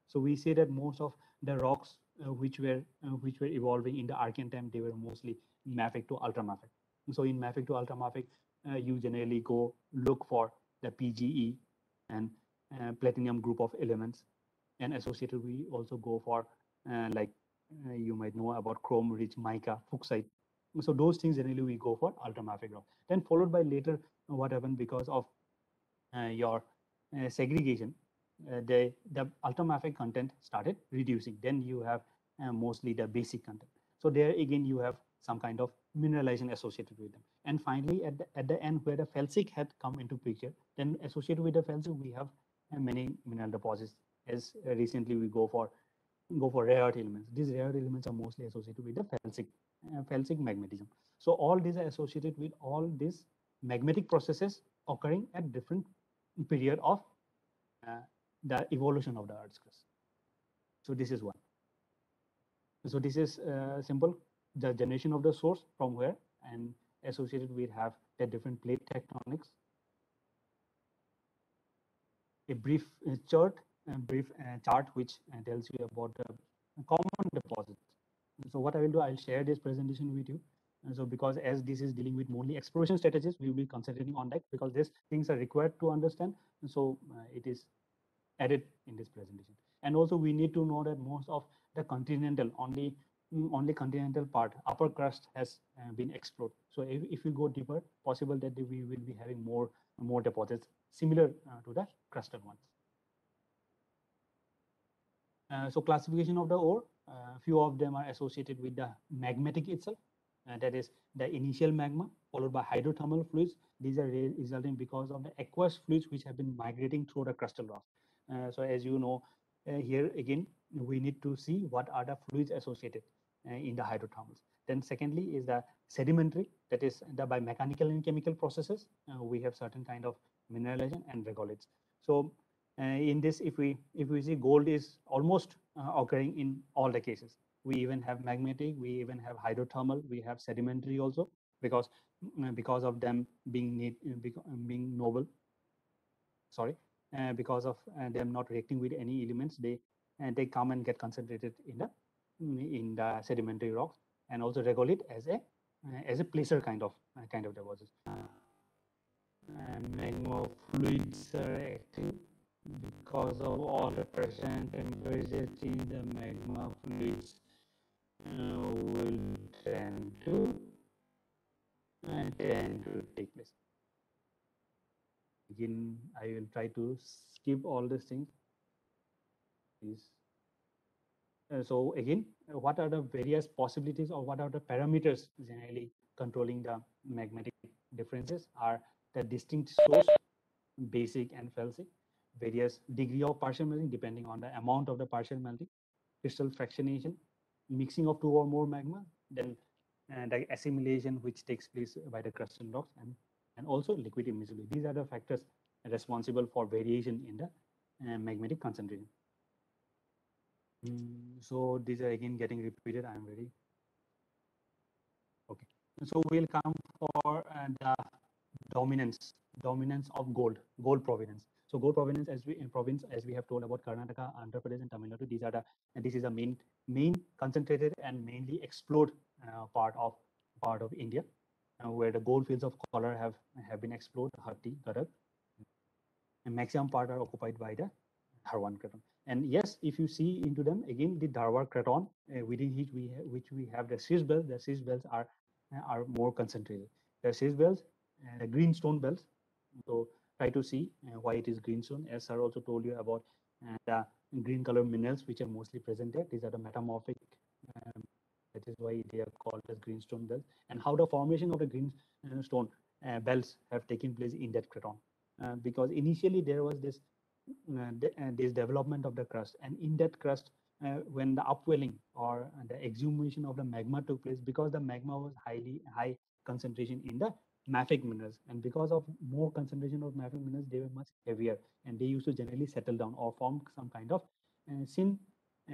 So we say that most of the rocks which were evolving in the Archean time, they were mostly mafic to ultramafic. So in mafic to ultramafic, you generally go look for the PGE and platinum group of elements, and associated we also go for you might know about chrome rich mica, fuchsite. So those things generally we go for ultramafic rock. Then followed by later, what happened because of your segregation, the ultramafic content started reducing. Then you have mostly the basic content. So there again you have some kind of mineralization associated with them. And finally, at the end, where the felsic had come into picture, then associated with the felsic we have many mineral deposits. As recently we go for rare earth elements. These rare earth elements are mostly associated with the felsic magmatism. So all these are associated with all these magmatic processes occurring at different period of the evolution of the Earth's crust. So this is one. So this is simple, the generation of the source from where, and associated we have the different plate tectonics. A brief chart which tells you about the common deposits. So what I will do, I'll share this presentation with you. And so because as this is dealing with mainly exploration strategies, we will be concentrating on that because these things are required to understand. And so it is added in this presentation. And also we need to know that most of the continental, only only continental part, upper crust has been explored. So if we go deeper, possible that we will be having more deposits similar to the crustal ones. So classification of the ore, few of them are associated with the magmatic itself. That is the initial magma followed by hydrothermal fluids. These are resulting because of the aqueous fluids which have been migrating through the crustal rocks. So as you know, here again, we need to see what are the fluids associated in the hydrothermals. Then secondly is the sedimentary, that is by mechanical and chemical processes, we have certain kind of mineralization and regoliths. So in this, if we see, gold is almost occurring in all the cases. We even have magmatic, we even have hydrothermal, we have sedimentary also, because of them being being noble. Sorry, because of them not reacting with any elements, they come and get concentrated in the sedimentary rocks, and also regolith as a placer kind of deposit. Magma fluids are active because of all the pressure and temperature change. The magma fluids will tend to take place. Again, I will try to skip all these things. Please. So again, what are the various possibilities, or what are the parameters generally controlling the magmatic differences? Are the distinct source, basic and felsic, various degree of partial melting depending on the amount of the partial melting, crystal fractionation, mixing of two or more magma, then the assimilation which takes place by the crustal rocks, and also liquid immiscibility. These are the factors responsible for variation in the magmatic concentration. So these are again getting repeated. I'm ready. Okay. So we'll come for the dominance of gold provenance. So gold provenance, as we have told about Karnataka, Andhra Pradesh, and Tamil Nadu. These are this is a main concentrated and mainly explored part of India, where the gold fields of color have been explored. Hatti, Gadag, and maximum part are occupied by the Dharwan Craton. And yes, if you see into them again, the Dharwar Craton, within which we have the schist belts. The schist belts are more concentrated. The schist belts, the greenstone belts. So try to see why it is greenstone. As sir also told you about the green color minerals which are mostly present there. These are the metamorphic. That is why they are called as greenstone belts. And how the formation of the greenstone belts have taken place in that craton. Because initially there was this development of the crust, and in that crust, when the upwelling or the exhumation of the magma took place, because the magma was high concentration in the mafic minerals, and because of more concentration of mafic minerals, they were much heavier, and they used to generally settle down or form some kind of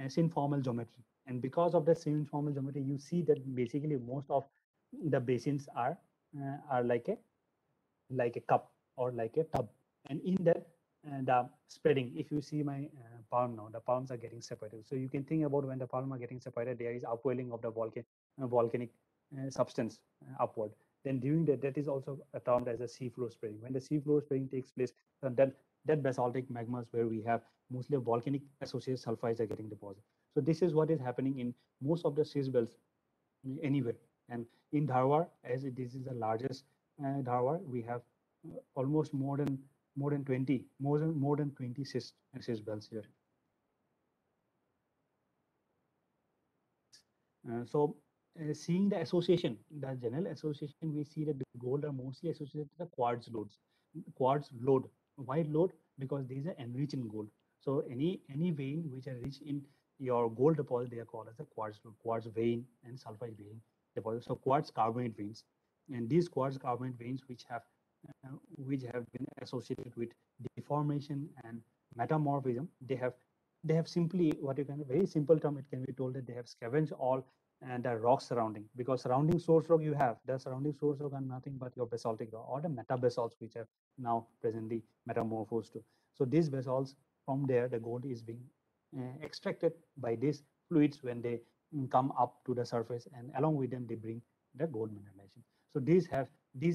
synformal geometry. And because of the synformal geometry, you see that basically most of the basins are like a cup or like a tub, and in that the spreading, if you see my palm now, the palms are getting separated. So you can think about when the palm are getting separated, there is upwelling of the volcanic substance upward. Then during that is also termed as a seafloor spreading. When the seafloor spreading takes place, then that basaltic magmas where we have mostly volcanic associated sulfides are getting deposited. So this is what is happening in most of the schist belts anywhere. And in Dharwar, as this is the largest Dharwar, we have almost more than 20 schist belts here. Seeing the association, the general association, we see that the gold are mostly associated with the quartz lodes. Quartz lode. Why lode? Because these are enriched in gold. So any vein which are rich in your gold deposit, they are called as a quartz lode, quartz vein and sulfide vein deposit. So quartz carbonate veins, and these quartz carbonate veins which have been associated with deformation and metamorphism, they have simply, what you can, very simple term, it can be told that they have scavenged all and the rock surrounding, because surrounding source rock you have, the surrounding source rock are nothing but your basaltic rock or the metabasalts which are now presently metamorphosed to. So these basalts, from there the gold is being extracted by these fluids when they come up to the surface, and along with them they bring the gold mineralization. So these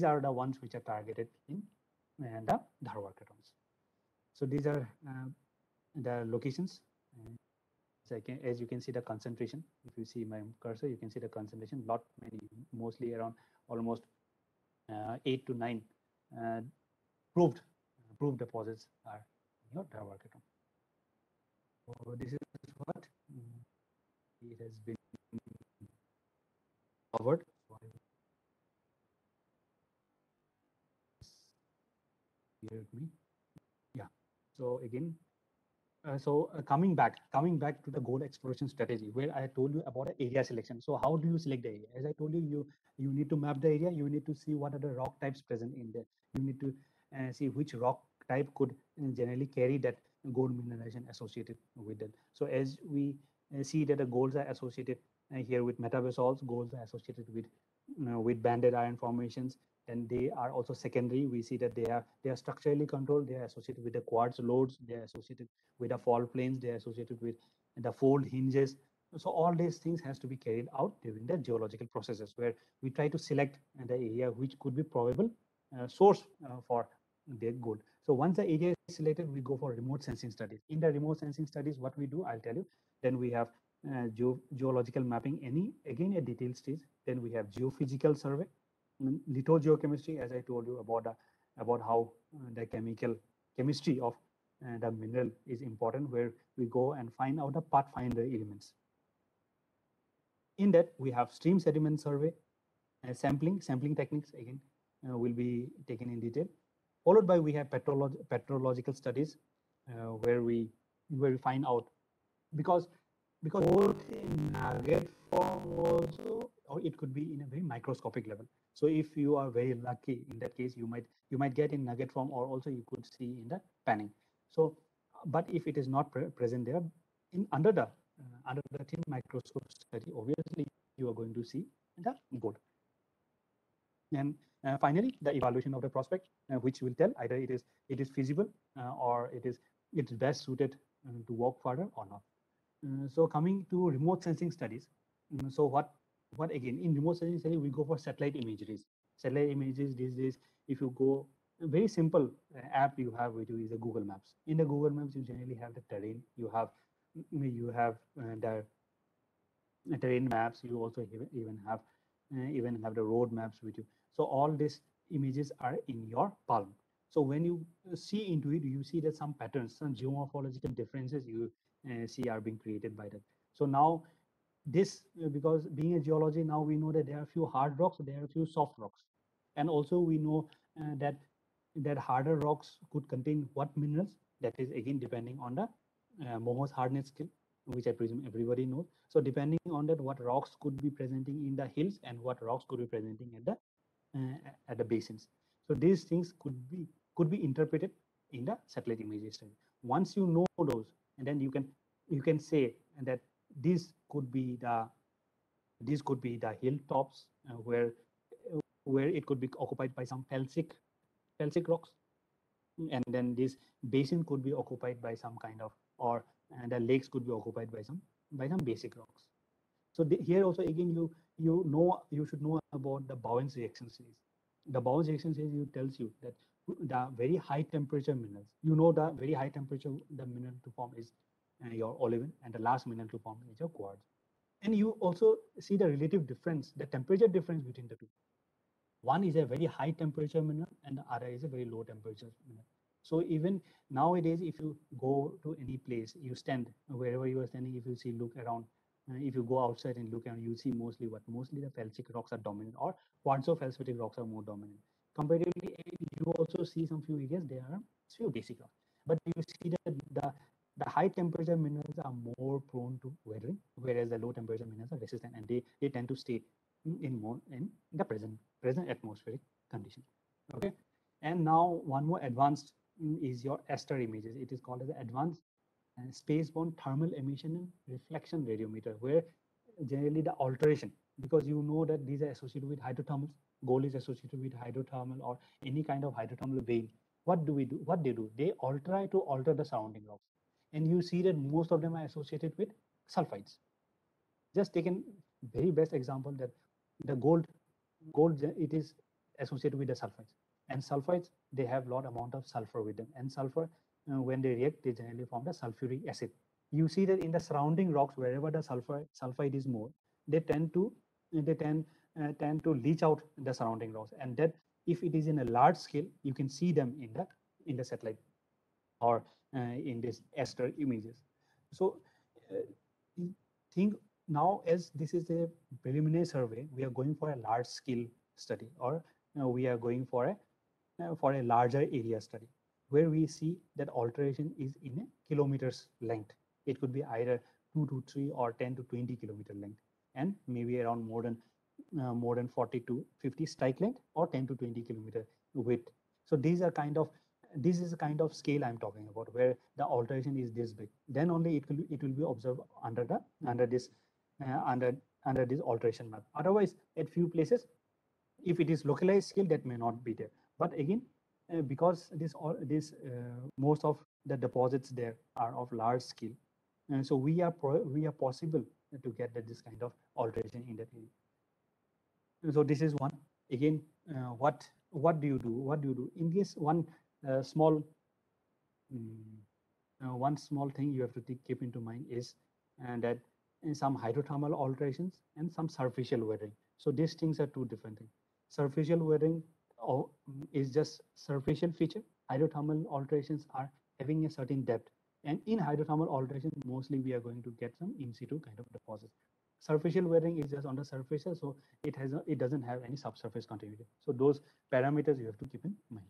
are the ones which are targeted in the Dharwar Cratons. So these are the locations. as you can see the concentration. If you see my cursor, you can see the concentration. Mostly around almost 8 to 9 proved deposits are in your Dharwad. So this is what it has been covered. Bear with me. Yeah. So again, coming back to the gold exploration strategy, where I told you about the area selection. So how do you select the area? As I told you, you need to map the area. You need to see what are the rock types present in there. You need to see which rock type could generally carry that gold mineralization associated with it. So as we see that the golds are associated here with metabasalts, golds are associated with banded iron formations, and they are also secondary. We see that they are structurally controlled. They are associated with the quartz lodes. They are associated with the fault plains. They are associated with the fold hinges. So all these things has to be carried out during the geological processes, where we try to select the area which could be probable source for the gold. So once the area is selected, we go for remote sensing studies. In the remote sensing studies, what we do, I'll tell you. Then we have geological mapping, again a detailed stage. Then we have geophysical survey, lithogeochemistry, as I told you about how the chemistry of the mineral is important, where we go and find out the pathfinder elements. In that, we have stream sediment survey, sampling techniques again will be taken in detail. Followed by we have petrological studies, where we find out, because both in nugget form also, or it could be in a very microscopic level. So if you are very lucky, in that case, you might get in nugget form, or also you could see in the panning. So, but if it is not present there, under the thin microscope study, obviously you are going to see the gold. And finally, the evaluation of the prospect, which will tell either it is feasible or it's best suited to work further or not. So coming to remote sensing studies, so what again, in remote sensing study, we go for satellite imageries. Satellite images these days, if you go, a very simple app you have with you is the Google Maps. In the Google Maps, you generally have the terrain, you have the terrain maps, you also even have the road maps with you. So all these images are in your palm. So when you see into it, you see that some patterns, some geomorphological differences you see are being created by that. So now this, because being a geology, now we know that there are a few hard rocks, there are a few soft rocks. And also we know that harder rocks could contain what minerals. That is again depending on the Mohs hardness scale, which I presume everybody knows. So depending on that, what rocks could be presenting in the hills and what rocks could be presenting at the basins. So these things could be interpreted in the satellite image study. Once you know those, and then you can say that these could be the hilltops where it could be occupied by some felsic rocks, and then this basin could be occupied by some kind of, or the lakes could be occupied by some basic rocks. So here also again you should know about the Bowen's reaction series. The Bowen's reaction series tells you that the very high temperature minerals, the very high temperature the mineral to form is your olivine, and the last mineral to form is your quartz. And you also see the relative difference, the temperature difference between the two. One is a very high temperature mineral and the other is a very low temperature mineral. So even nowadays, if you go to any place, you stand wherever you are standing, if you see, look around, if you go outside and look around, you see mostly the felsic rocks are dominant, or quartzo-felsitic rocks are more dominant. Comparatively, you also see some few areas there are few basic rocks, but you see that the high temperature minerals are more prone to weathering, whereas the low temperature minerals are resistant, and they tend to stay in the present atmospheric condition. Okay, and now one more advanced is your ASTER images. It is called as advanced space-bound thermal emission and reflection radiometer, where generally the alteration, because you know that these are associated with hydrothermal, gold is associated with hydrothermal or any kind of hydrothermal vein. What do? They try to alter the surrounding rocks, and you see that most of them are associated with sulfides. Just taken very best example, that the gold it is associated with the sulfides, and sulfides, they have lot amount of sulfur with them, and sulfur when they react, they generally form the sulfuric acid. you see that in the surrounding rocks, wherever the sulfide is more, they tend to leach out the surrounding rocks, and that if it is in a large scale, you can see them in the satellite or in this aster images. So think now, as this is a preliminary survey, we are going for a large scale study, or we are going for a larger area study, where we see that alteration is in a kilometers length. It could be either 2 to 3 or 10 to 20 kilometer length, and maybe around more than 40 to 50 strike length, or 10 to 20 kilometer width. So this is a kind of scale I'm talking about, where the alteration is this big. Then only it will be observed under this alteration map. Otherwise, at few places, if it is localized scale, that may not be there. But again, because most of the deposits there are of large scale, and so we are possible to get this kind of alteration in that area. So this is one. Again, what do you do? What do you do in this one small thing you have to keep into mind is that in some hydrothermal alterations and some superficial weathering. So these things are two different things. Superficial weathering is just superficial feature. Hydrothermal alterations are having a certain depth, and in hydrothermal alterations, mostly we are going to get some in situ kind of deposits. Superficial weathering is just on the surface, so it doesn't have any subsurface continuity. So those parameters you have to keep in mind.